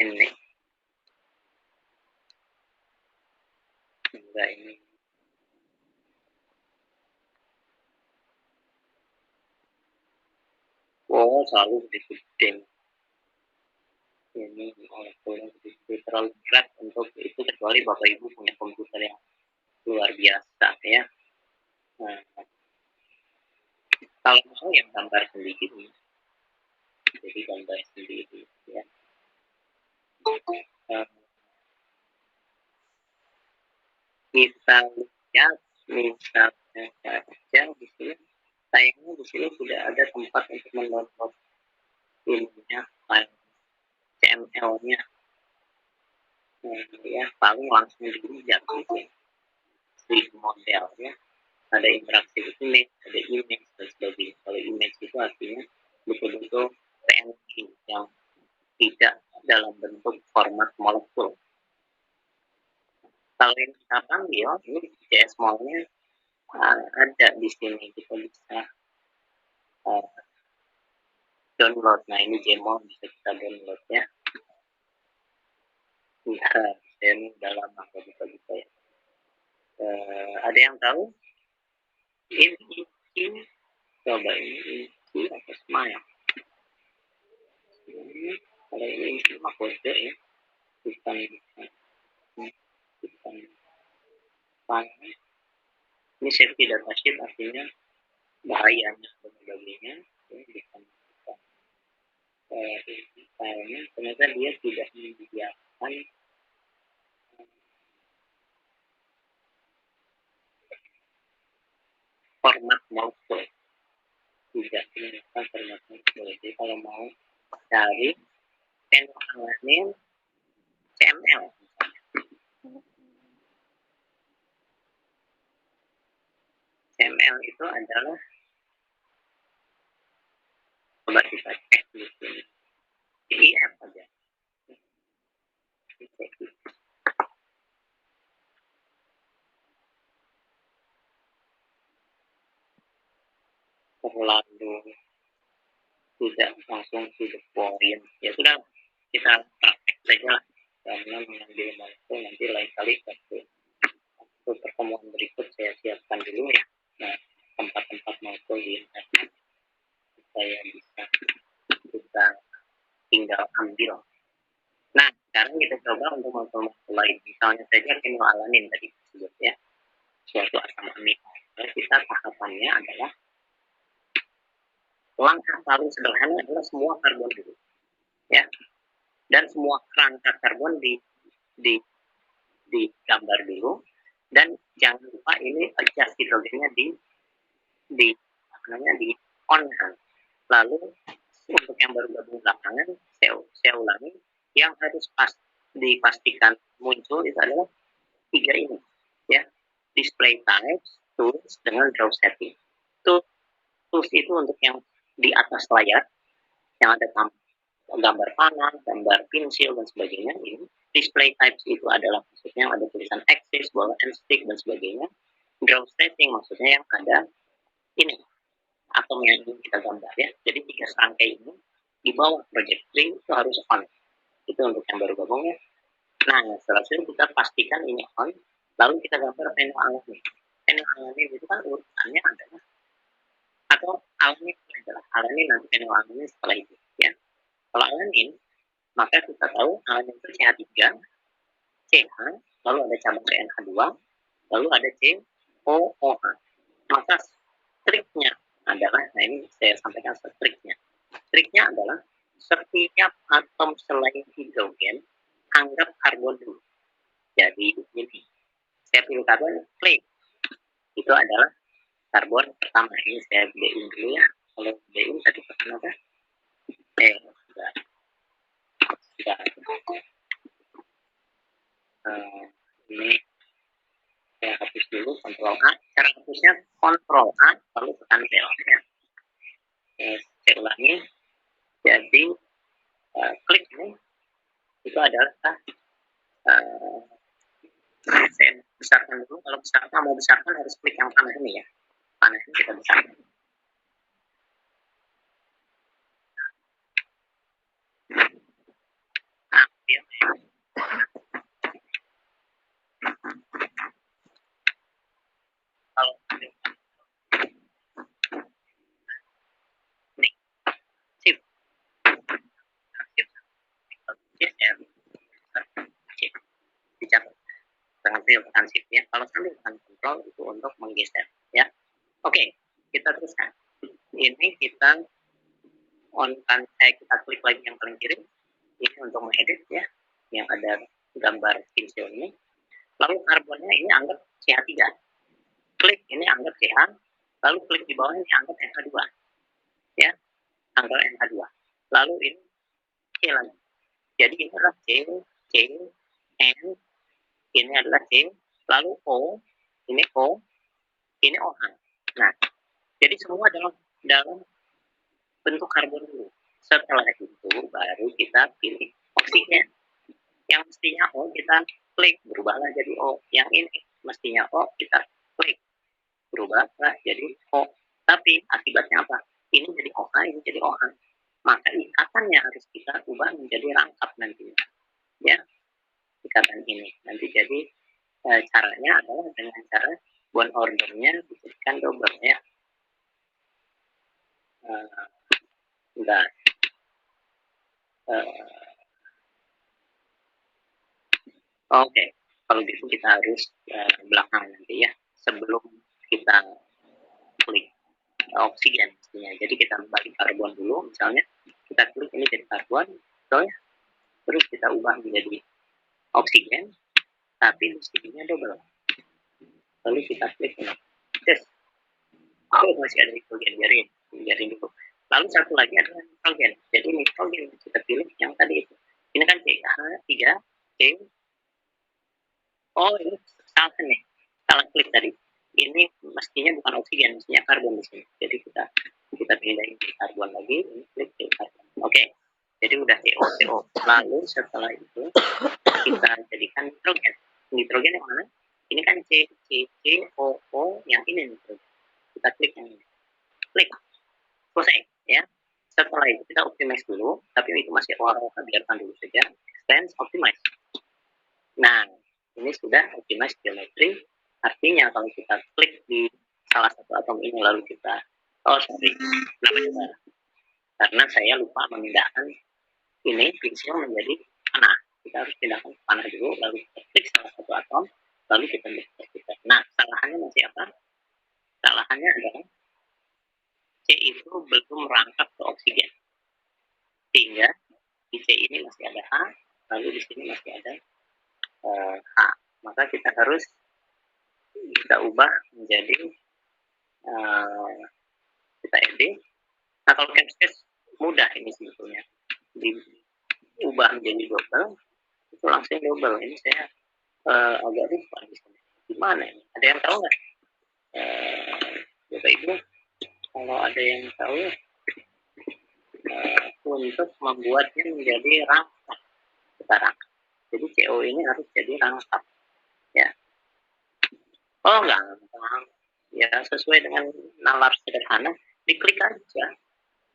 ini enggak ini. selalu gede-gede. Ini molekulnya terlalu berat untuk itu, kecuali Bapak Ibu punya komputer yang luar biasa ya. Nah, kalau mau yang gambar sendiri, jadi gambar sendiri ya. Kita lihat misalnya saja di sini, sayangnya di sini tidak ada tempat untuk mendownload ininya, file CML-nya. Ya paling langsung dilihat gitu, di model ya, ada interaksi image, ada image dan sebagainya. Kalau image itu artinya betul-betul PNG yang tidak dalam bentuk format molekul. Kalau yang kita panggil ini JSMol-nya ada di sini, kita bisa download. Nah ini Jmol bisa kita download ya. Nah, ini udah lama buka-buka ya. Ada yang tahu? Ini coba ini atau smile. Kalau ini cuma kode ya, bukan panel. Ini safety data sheet, artinya bahayanya dan sebagainya. Ini bukan filenya, ternyata dia tidak menyediakan format molekul, tidak menyediakan format molekul. Jadi kalau mau cari fenolalanin CML, CML itu adalah, coba kita cek di sini, IF aja. Terlalu tidak langsung to the point. Ya sudah, kita praktek saja lah, karena mengambil molekul nanti lain kali untuk pertemuan berikut saya siapkan dulu ya. Nah, tempat-tempat molekul di internet saya bisa kita tinggal ambil. Nah, sekarang kita coba untuk molekul lain. Misalnya saja fenolalanin tadi disebut ya, suatu asam amino. Nah, kita tahapannya adalah langkah paling sederhana adalah semua karbon dulu, ya, dan semua kerangka karbon digambar dulu, dan jangan lupa ini adjust hidrogennya di on kan. Lalu untuk yang baru gabung belakangan, saya ulangi, yang harus dipastikan muncul itu adalah tiga ini ya, display types, tools, dengan draw setting. Tools itu untuk yang di atas layar yang ada gambar panah, gambar pensil dan sebagainya. Ini display types itu adalah maksudnya ada tulisan axis, ball and stick dan sebagainya. Draw setting maksudnya yang ada ini atom yang ingin kita gambar ya. Jadi tiga serangkai ini di bawah project tree itu harus on. Itu untuk yang baru gabung ya. Nah, setelah itu kita pastikan ini on, lalu kita gambar fenolalanin. Fenolalanin itu kan urutannya adalah, atau alanin adalah alanin, nanti fenolalanin setelah itu ya. Kalau alanin, maka kita tahu alanin itu CH3, CH, lalu ada cabang CNH2, lalu ada COOH. Maka triknya adalah, nah ini saya sampaikan triknya. Triknya adalah setiap atom selain hidrogen anggap karbon dulu. Jadi ini saya pilih karbon, klik. Itu adalah karbon pertama. Ini saya bedain dulu ya. Kalau bedain tadi pesan apa? Sudah. Ini saya hapus dulu, kontrol A. Cara hapusnya kontrol A lalu tekan del ya. Saya ulangi. Jadi klik ini itu adalah saya besarkan dulu. Kalau besarkan, mau besarkan harus klik yang panah ini ya. Panah ini kita besarkan. Nah, ya. Kalau ini sip. sambil tekan shift ya. Kalau sambil tekan control itu untuk menggeser ya. Oke, kita teruskan. Ini kita on kan, kita klik lagi yang paling kiri. Ini untuk mengedit ya, yang ada gambar pincil ini. Lalu karbonnya ini anggap CH3. Klik ini anggap CH. Lalu klik di bawah ini anggap NH2. Ya, anggap NH2. Lalu ini C lagi. Jadi ini adalah C, N, ini adalah C, lalu O, ini O, ini OH. Nah, jadi semua dalam bentuk karbon dulu. Setelah itu baru kita pilih oksigen. Yang mestinya O kita klik, berubahlah jadi O. Yang ini mestinya O kita klik, berubahlah jadi O. Tapi akibatnya apa? Ini jadi OH, ini jadi OH. Maka ikatannya harus kita ubah menjadi rangkap nantinya. Ya, ikatan ini. Nanti jadi caranya adalah dengan cara bond ordernya dijadikan double ya. Enggak. Oke, kalau gitu kita harus belakangan nanti ya, sebelum kita klik oksigen mestinya. Jadi kita balik karbon dulu, misalnya kita klik ini jadi karbon, betul ya? Terus kita ubah menjadi oksigen, tapi mestinya double. Lalu kita klik ini, tes. Oh, masih ada nitrogen, biarin dulu. Lalu satu lagi adalah nitrogen. Jadi nitrogen kita pilih yang tadi itu. Ini kan CH3, C. Oh, ini salah nih. Salah klik tadi. Ini mestinya bukan oksigen, mestinya karbon di sini. Jadi kita pindahin di karbon lagi, ini klik di karbon. Oke. Jadi udah CO. Lalu setelah itu kita jadikan nitrogen. Nitrogen yang mana? Ini kan COO, yang ini nitrogen. Kita klik yang ini. Klik. Selesai ya. Setelah itu kita optimize dulu, tapi itu masih awal, biarkan dulu saja. Extend, optimize. Nah, ini sudah optimize geometri. Artinya kalau kita klik di salah satu atom ini lalu kita kenapa coba? Karena saya lupa memindahkan ini pensil menjadi panah. Kita harus pindahkan ke panah dulu, lalu kita klik salah satu atom, lalu kita kita. Nah, kesalahannya masih apa? Kesalahannya adalah C itu belum merangkap ke oksigen, sehingga di C ini masih ada H, lalu di sini masih ada H. Maka kita harus ubah menjadi kita edit. Nah, kalau ChemSpace mudah ini sebetulnya, diubah menjadi double, itu langsung double. Ini saya agak lupa di sini. Gimana ini? Ada yang tahu nggak? Bapak Ibu, kalau ada yang tahu untuk membuatnya menjadi rangkap sekarang. Jadi CO ini harus jadi rangkap. Ya. Oh enggak, ya sesuai dengan nalar sederhana, diklik aja.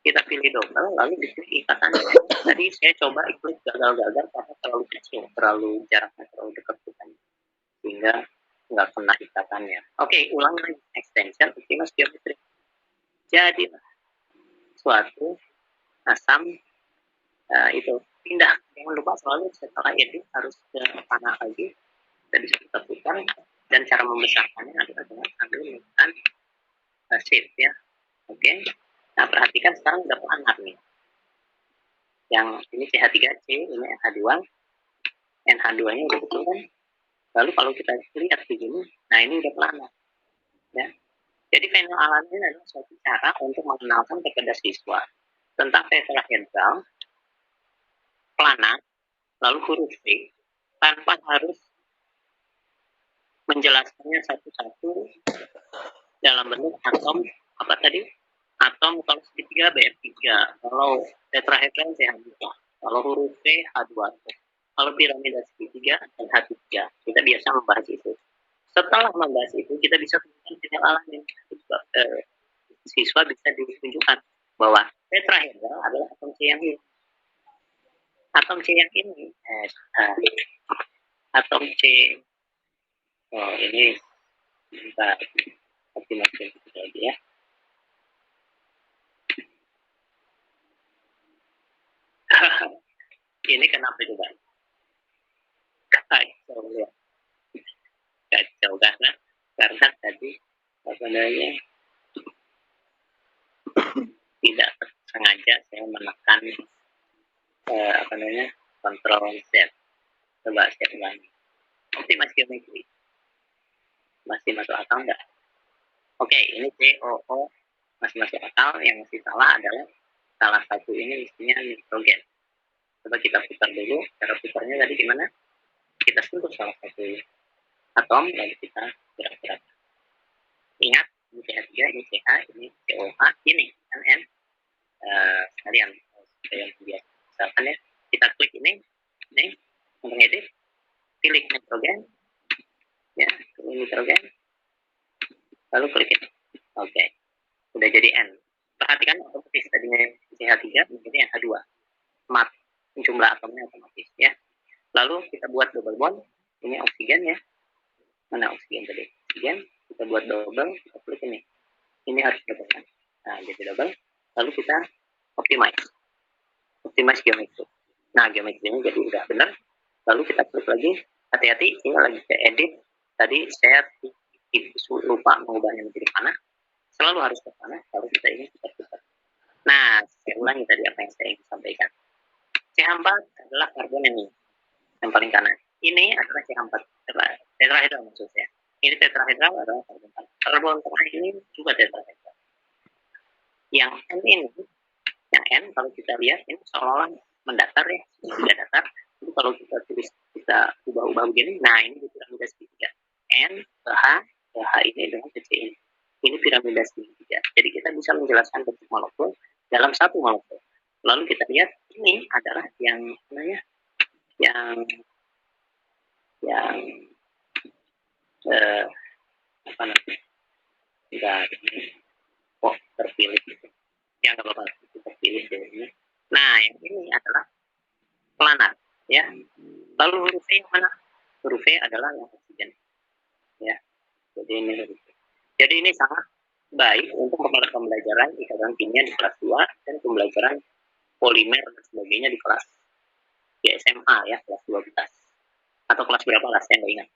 Kita pilih double, lalu diklik ikatannya. Tadi saya coba klik gagal-gagal karena terlalu kecil, terlalu jaraknya terlalu dekat dengan, sehingga nggak kena ikatannya. Oke, ulang lagi. Extension optimize geometry. Jadi suatu asam itu pindah. Jangan lupa selalu setelah edit harus ke panah lagi. Kita bisa putar, dan cara membesarkannya adalah dengan sambil menekan shift ya. Oke. Nah, perhatikan sekarang udah planar nih. Yang ini CH3C, ini NH2. NH2-nya udah betul kan? Lalu kalau kita lihat begini, nah ini udah planar. Ya. Jadi panel alami adalah suatu cara untuk mengenalkan kepada siswa tentang tetrahedral, planar, lalu huruf V, tanpa harus menjelaskannya satu-satu dalam bentuk atom apa tadi? Atom kalau segitiga BF3, kalau tetrahedral CH2, kalau huruf V H2, kalau piramida segitiga H3. Kita biasa membahas itu. Setelah membahas itu, kita bisa temukan panel alami. Siswa bisa ditunjukkan bahwa tetrahedral adalah atom C yang ini. Atom C yang ini, atom C. Oh, ini bentar, optimasi lagi ya. Ini kenapa juga? kacau karena tadi apa namanya tidak sengaja saya menekan apa namanya kontrol Z. Coba saya ulangi. Optimasi geometri masih masuk akal enggak? Oke, ini COO masih masuk akal. Yang masih salah adalah salah satu ini mestinya nitrogen. Coba kita putar dulu. Cara putarnya tadi gimana? Kita sentuh salah satu atom lalu kita gerak-gerak. Ingat, ini CH3, ini CH, ini COH, ini N. Sekalian supaya biasa. Misalkan ya, kita klik ini untuk edit, pilih nitrogen, ya, pilih nitrogen, lalu klik ini. Oke, udah jadi N. Perhatikan otomatis tadinya CH3 menjadi H2. Mat jumlah atomnya otomatis ya. Lalu kita buat double bond. Ini oksigen ya. Mana oksigen tadi? Oksigen. Kita buat double. Kita klik ini. Ini harus double kan? Nah, jadi double. Lalu kita optimize. Optimize geometri. Nah, geometrinya jadi udah benar. Lalu kita klik lagi. Hati-hati, ini lagi ke edit. Tadi saya lupa mengubahnya menjadi panah. Selalu harus ke panah. Lalu kita ini putar-putar. Nah, saya ulangi tadi apa yang saya ingin sampaikan. CH4 adalah karbon yang paling kanan. Ini adalah CH4 tetrahedral maksud saya. Ini tetrahedral adalah karbon tengah ini juga tetrahedral. Yang N ini, yang N kalau kita lihat ini seolah-olah mendatar ya, tidak datar. Jadi kalau kita tulis kita ubah-ubah begini, nah ini piramida segitiga. N ke H ini dengan C ini. Ini piramida segitiga. Jadi kita bisa menjelaskan bentuk molekul dalam satu molekul. Lalu kita lihat ini adalah yang namanya yang apa namanya enggak kok terpilih gitu. Ya nggak apa-apa terpilih ini. Nah yang ini adalah planar ya. Lalu huruf E yang mana? Huruf E adalah yang oksigen ya. Jadi ini huruf E. Jadi ini sangat baik untuk pembelajaran ikatan kimia di kelas 2 dan pembelajaran polimer dan sebagainya di kelas di SMA ya, kelas 12 atau kelas berapa lah saya nggak ingat.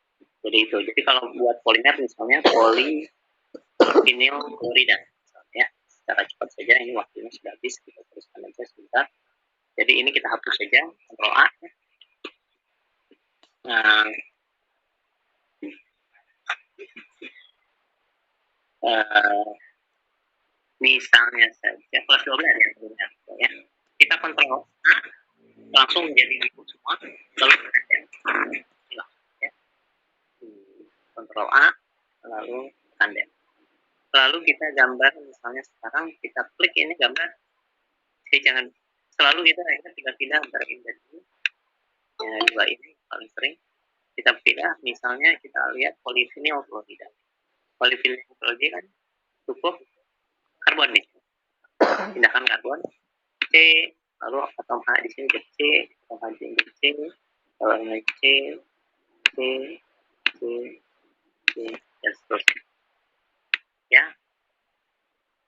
Jadi itu. Jadi kalau buat polimer misalnya polivinil klorida ya, secara cepat saja ini waktunya sudah habis, kita teruskan aja sebentar. Jadi ini kita hapus saja, Ctrl A. Nah, misalnya saja kelas 12 ya, kita Ctrl A langsung menjadi biru semua, lalu kita ya. Ctrl A lalu tanda. Lalu kita gambar misalnya sekarang kita klik ini gambar. Jadi jangan selalu kita tinggal pindah antara ini dan ini. Ya, dua ini paling sering kita pilih. Misalnya kita lihat polivinil klorida. Polivinil klorida kan cukup karbon nih. Pindahkan karbon C, lalu atom H di sini ke C, atom H di sini ke C, lalu C, C, C, C, dan seterusnya. Ya,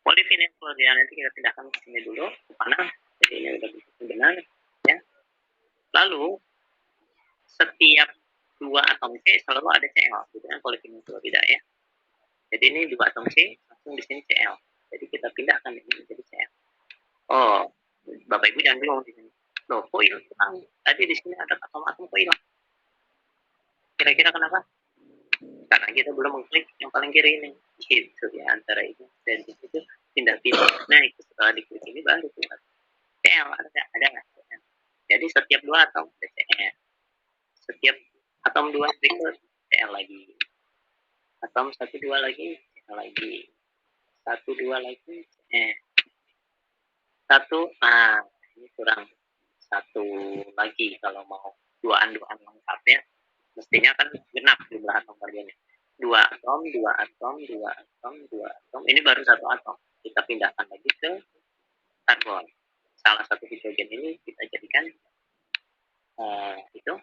polivinil klorida nanti kita pindahkan ke sini dulu ke mana? Jadi ini udah benar ya. Lalu setiap dua atom C selalu ada Cl, gitu kan polivinil klorida ya. Jadi ini dua atom C langsung di sini Cl. Jadi kita pindahkan ini menjadi Cl. Oh, Bapak Ibu jangan bingung di sini. Loh, kok hilang? Tadi di sini ada atom-atom kok hilang? Kira-kira kenapa? Karena kita belum mengklik yang paling kiri ini. Gitu ya, antara ini dan itu pindah-pindah. Nah, itu setelah diklik ini baru keluar. Cl ada nggak? Jadi setiap dua atom ada Cl. Setiap atom dua berikut Cl lagi. Atom 1 2 lagi Cl lagi. 1 2 lagi satu, nah ini kurang satu lagi kalau mau duaan lengkap ya, mestinya kan genap jumlah atom karbonnya, dua atom, ini baru satu atom, kita pindahkan lagi ke karbon, salah satu hidrogen ini kita jadikan itu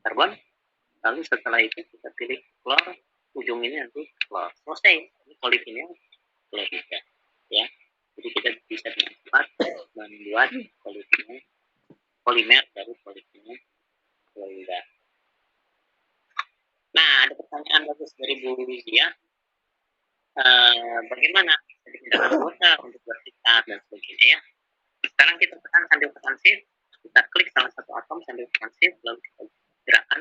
karbon, lalu setelah itu kita pilih klor, ujung ini nanti klor, selesai, ini polivinil klorida ya. Jadi kita bisa dengan cepat membuat polimer dari polivinil klorida. Nah, ada pertanyaan Ibu Zia, bagaimana dipindahkan kuota untuk bersikat dan sebagainya ya. Sekarang kita tekan sambil tekan shift, kita klik salah satu atom sambil tekan shift, lalu kita gerakan.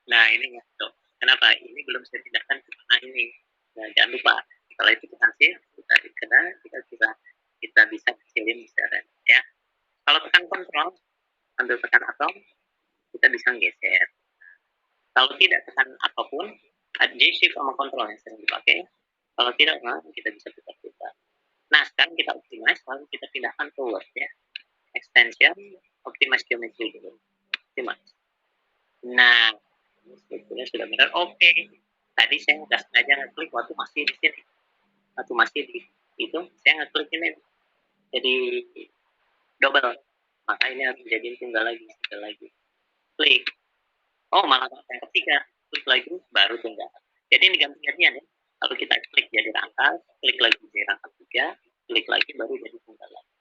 Nah ini masuk. Kenapa? Ini belum saya pindahkan ke tengah ini. Nah, jangan lupa setelah itu tekan shift, kita bisa kecilin besarnya ya. Kalau tekan kontrol sambil tekan atom, kita bisa geser. Kalau tidak tekan apapun, J shift sama kontrol yang sering dipakai. Kalau tidak, nah, kita bisa putar-putar. Nah, sekarang kita optimize, lalu kita pindahkan ke Word ya. Extension, optimize geometry dulu. Optimize. Nah, sebetulnya sudah benar. Oke. Tadi saya nggak sengaja ngeklik waktu masih di sini. Waktu masih di itu, saya ngeklik ini. Jadi double. Maka ini harus menjadi tunggal lagi. Klik. Oh, malah yang ketiga. Klik lagi, baru tunggal. Jadi ini ganti-gantian ya. Lalu kita klik jadi rangka, klik lagi jadi rangka 3, klik lagi baru jadi tunggal lagi.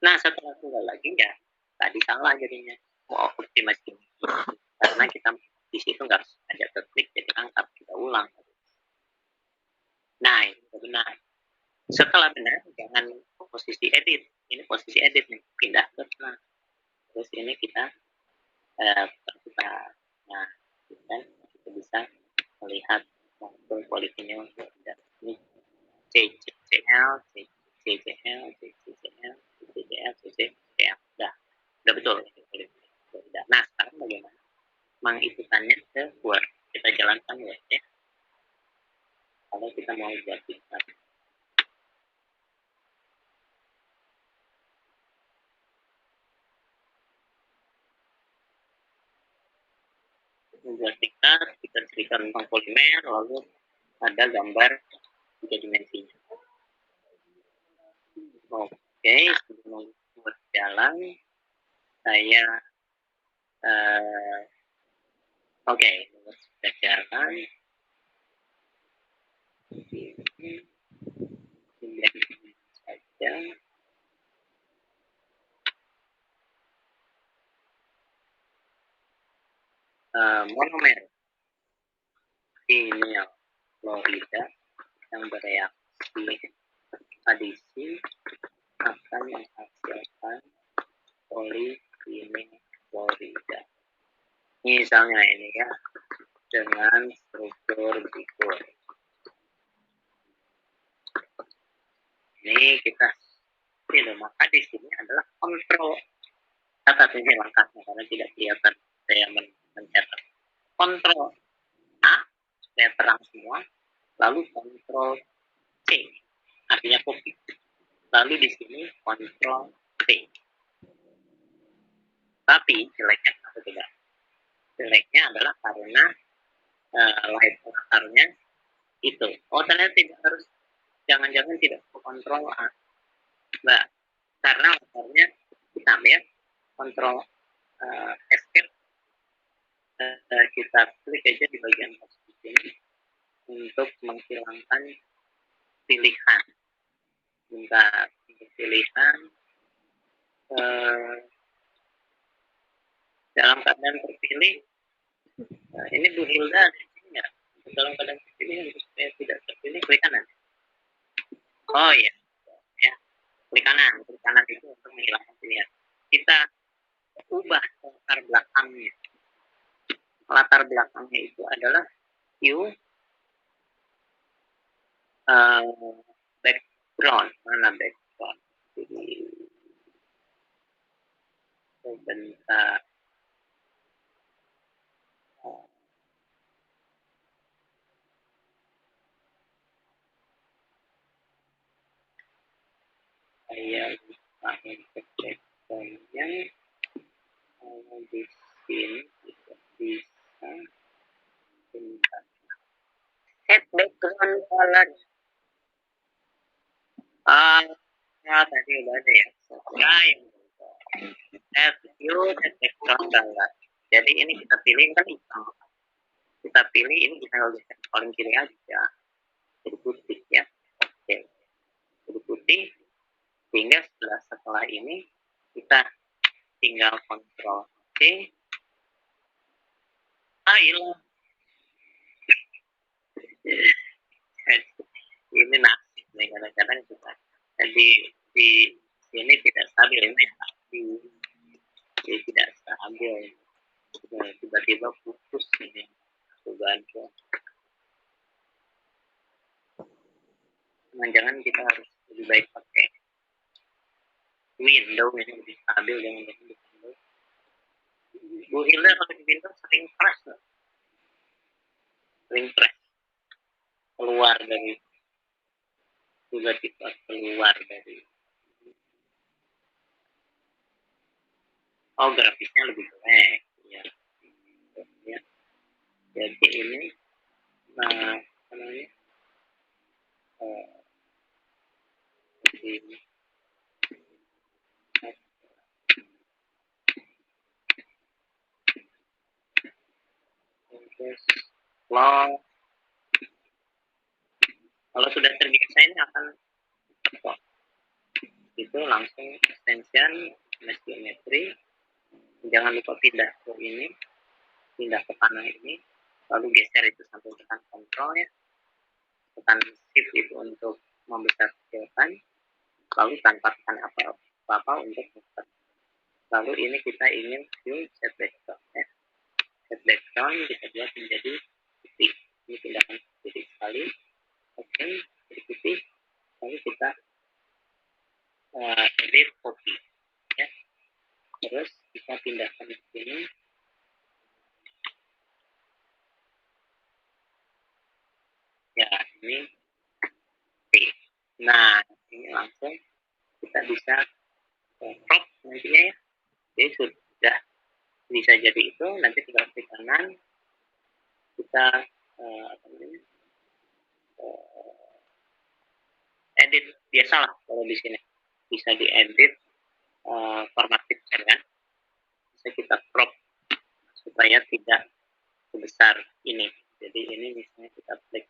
Nah, setelah tunggal lagi ya, tadi salah jadinya. Mau optimasi. Karena kita di situ nggak sengaja klik jadi rangka, kita ulang. Nah, ini benar. Setelah benar, jangan posisi edit. Ini posisi edit nih, pindah ke tengah. Terus ini kita nah, kita bisa melihat waktu politinnya ini CCL, CCL, CCL, CCL, CCL, udah betul. Nah, sekarang bagaimana mengikutannya ke Word? Kita jalankan Word ya. Kalau kita mau buat diktat. Membuat diktat, kita cerita tentang polimer, lalu ada gambar 3 dimensinya. Oke, sebelum berjalan, saya oke, sudah jalan. Saja. Monomer ini yang Florida yang bereaksi adisi akan menghasilkan polivinyl Florida. Misalnya ini ya, dengan struktur berikut. Ini kita maka di sini adalah kontrol. Catat ini langkahnya karena tidak kelihatan saya mencatat. Kontrol A supaya terang semua, lalu kontrol C artinya copy. Lalu di sini kontrol C. Tapi jeleknya apa tidak? Jeleknya adalah karena live latarnya itu. Oh, ternyata tidak harus, jangan-jangan tidak kontrol A. Nah, karena latarnya hitam ya. Kontrol escape, kita klik aja di bagian posisi ini untuk menghilangkan pilihan. Bentar, untuk pilihan dalam keadaan terpilih. Ini Bu Hilda ada di sini nggak? Dalam keadaan terpilih untuk supaya tidak terpilih klik kanan. Oh iya, ya, klik kanan itu untuk menghilangkan pilihan. Kita ubah latar belakangnya. Latar belakangnya itu adalah view background. Mana background? Jadi sebentar. Saya bisa untuk backgroundnya di sini bisa sebentar. Set background color. Tadi udah ada ya. Set view, set background color. Jadi ini kita pilih kan hitam. Kita pilih ini kita paling kiri aja. Jadi putih ya. Oke. Jadi putih. Sehingga setelah ini kita tinggal kontrol C. Hilang. Ini nasib nih, kadang-kadang kita di sini tidak stabil, ini tidak stabil. Tiba-tiba putus ini bantu. Jangan kita harus lebih baik pakai Windows ini lebih stabil dengan Windows. Bu Hilda kalau di Windows sering crash, keluar dari tiba-tiba keluar dari grafisnya lebih jelek ya. Ya. Jadi ini namanya ini terus long kalau sudah terbiasa ini akan itu langsung extension geometri, jangan lupa pindah ke ini, pindah ke panah ini, lalu geser itu sampai tekan kontrol ya, tekan shift itu untuk membesar kecilkan, lalu tanpa tekan apa-apa untuk besar. Lalu ini kita ingin view set background ya, set background kita buat menjadi putih, ini pindahkan putih sekali, oke, putih, lalu kita edit copy ya, terus kita pindahkan ke sini ya, ini nah ini langsung kita bisa crop nantinya ya, jadi sudah bisa jadi itu, nanti tinggal klik kanan kita edit biasalah kalau di sini bisa diedit format picture kan, bisa kita crop supaya tidak sebesar ini. Jadi ini misalnya kita klik,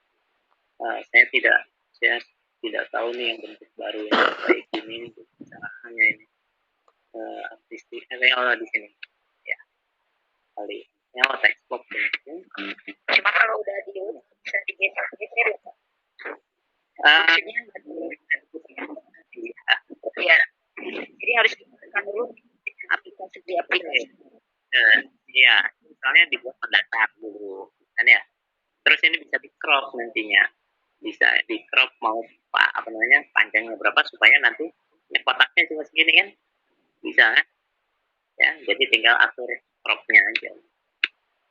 saya tidak tahu nih yang bentuk baru yang kayak gini caranya ini artistik kalau di sini ya kali ya text box ini. Cuma kalau udah bisa digeser ya, jadi harus ditekan dulu aplikasi di aplikasi. Iya, misalnya dibuat mendasar dulu kan ya, terus ini bisa di crop nantinya, bisa di crop mau panjangnya berapa supaya nanti kotaknya cuma segini kan, bisa kan ya, jadi tinggal atur cropnya aja,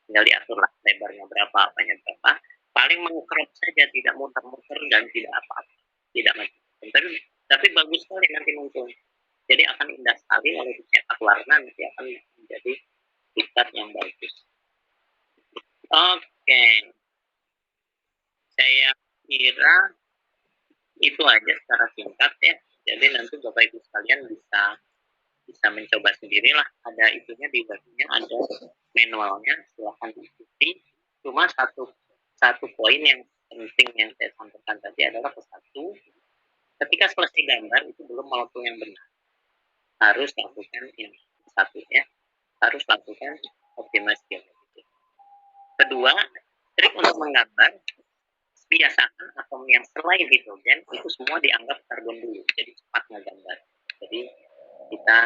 tinggal diatur lah lebarnya berapa, apanya berapa, paling mengcrop saja, tidak muter-muter dan tidak apa-apa, tidak macam, tapi bagus sekali nanti muncul, jadi akan indah sekali kalau dicetak warna, nanti akan menjadi diktat yang bagus. Oke, saya kira itu aja secara singkat ya, jadi nanti Bapak Ibu sekalian bisa mencoba sendirilah, ada itunya di webnya, ada manualnya, silahkan ikuti. Cuma satu poin yang penting yang saya sampaikan tadi adalah satu, ketika selesai gambar itu belum melakukan yang benar, harus lakukan yang satu ya, harus lakukan optimasi. Kedua, trik untuk menggambar, biasakan atom yang selain hidrogen itu semua dianggap karbon dulu, jadi cepat ngegambar. Jadi kita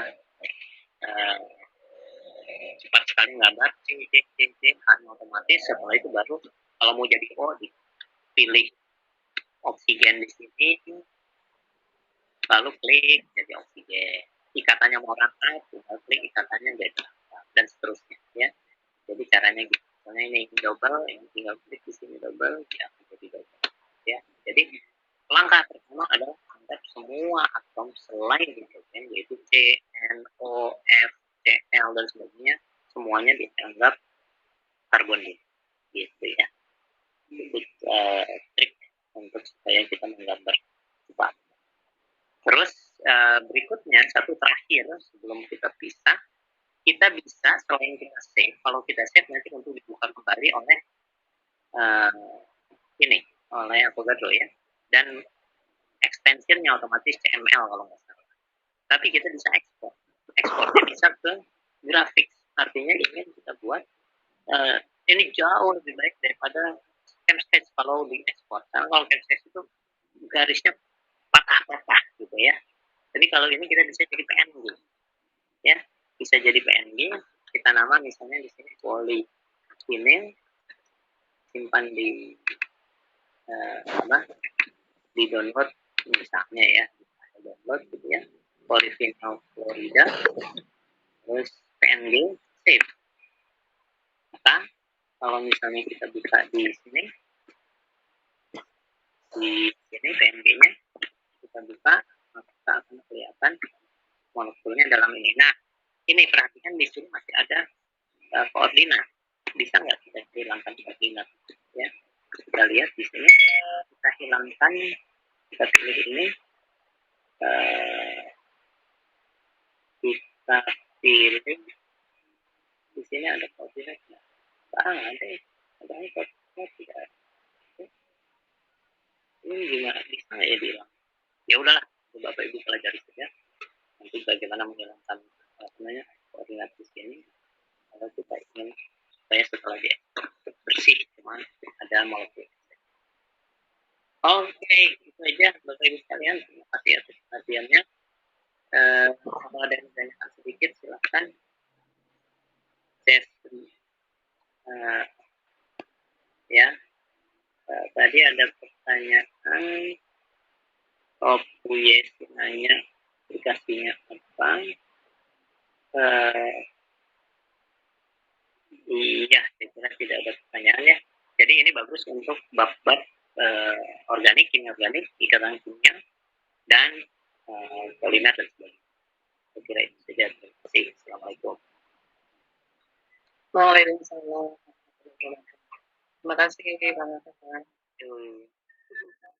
cepat sekali gambar, hanya otomatis. Setelah itu baru kalau mau jadi O dipilih oksigen di sini, lalu klik jadi oksigen. Ikatannya mau rata, tinggal klik ikatannya jadi rata, dan seterusnya ya. Jadi caranya gitu. Misalnya ini double, ini tinggal klik di sini double, ya jadi double ya. Jadi langkah pertama adalah anggap semua atom selain hidrogen, yaitu C, N, O, F, Cl dan sebagainya, semuanya dianggap karbon gitu ya. Itu trik untuk supaya kita menggambar cepat. Terus berikutnya, satu terakhir sebelum kita pisah, kita bisa selain kita save, kalau kita save nanti untuk dibuka kembali oleh oleh Avogadro ya, dan extensionnya otomatis CML kalau nggak salah. Tapi kita bisa ekspornya bisa ke grafik, artinya ingin kita buat ini jauh lebih baik daripada chemstage kalau di ekspor. Karena kalau chemstage itu garisnya patah-patah gitu ya. Jadi kalau ini kita bisa jadi PNG, ya bisa jadi PNG. Kita nama misalnya di sini polyvinyl, simpan di di download misalnya ya, download gitu ya, polyvinyl Florida, terus PNG save. Maka kalau misalnya kita buka di sini PNG-nya kita buka, maka akan kelihatan molekulnya dalam ini. Nah, ini perhatikan di sini masih ada koordinat. Bisa nggak kita hilangkan koordinat? Ya, kita lihat di sini, kita hilangkan, kita pilih ini, kita pilih di sini ada koordinat. Ada koordinat tidak. Ini gimana bisa ya dihilang? Ya udahlah, Bapak Ibu pelajari saja. Nanti bagaimana menghilangkan koordinat di sini. Kalau kita ingin supaya setelah dia bersih, cuma ada molekul. Oke, itu aja Bapak Ibu sekalian. Terima kasih atas perhatiannya. Kalau ada yang ditanyakan sedikit, silahkan. Ya, tadi ada pertanyaan. Yes, nanya aplikasinya apa? Iya, saya kira tidak ada pertanyaan ya. Jadi ini bagus untuk bab-bab organik, kimia organik, ikatan kimia, dan polimer dan sebagainya. Saya kira itu saja. Terima kasih. Assalamualaikum. Waalaikumsalam. Terima kasih, Bang.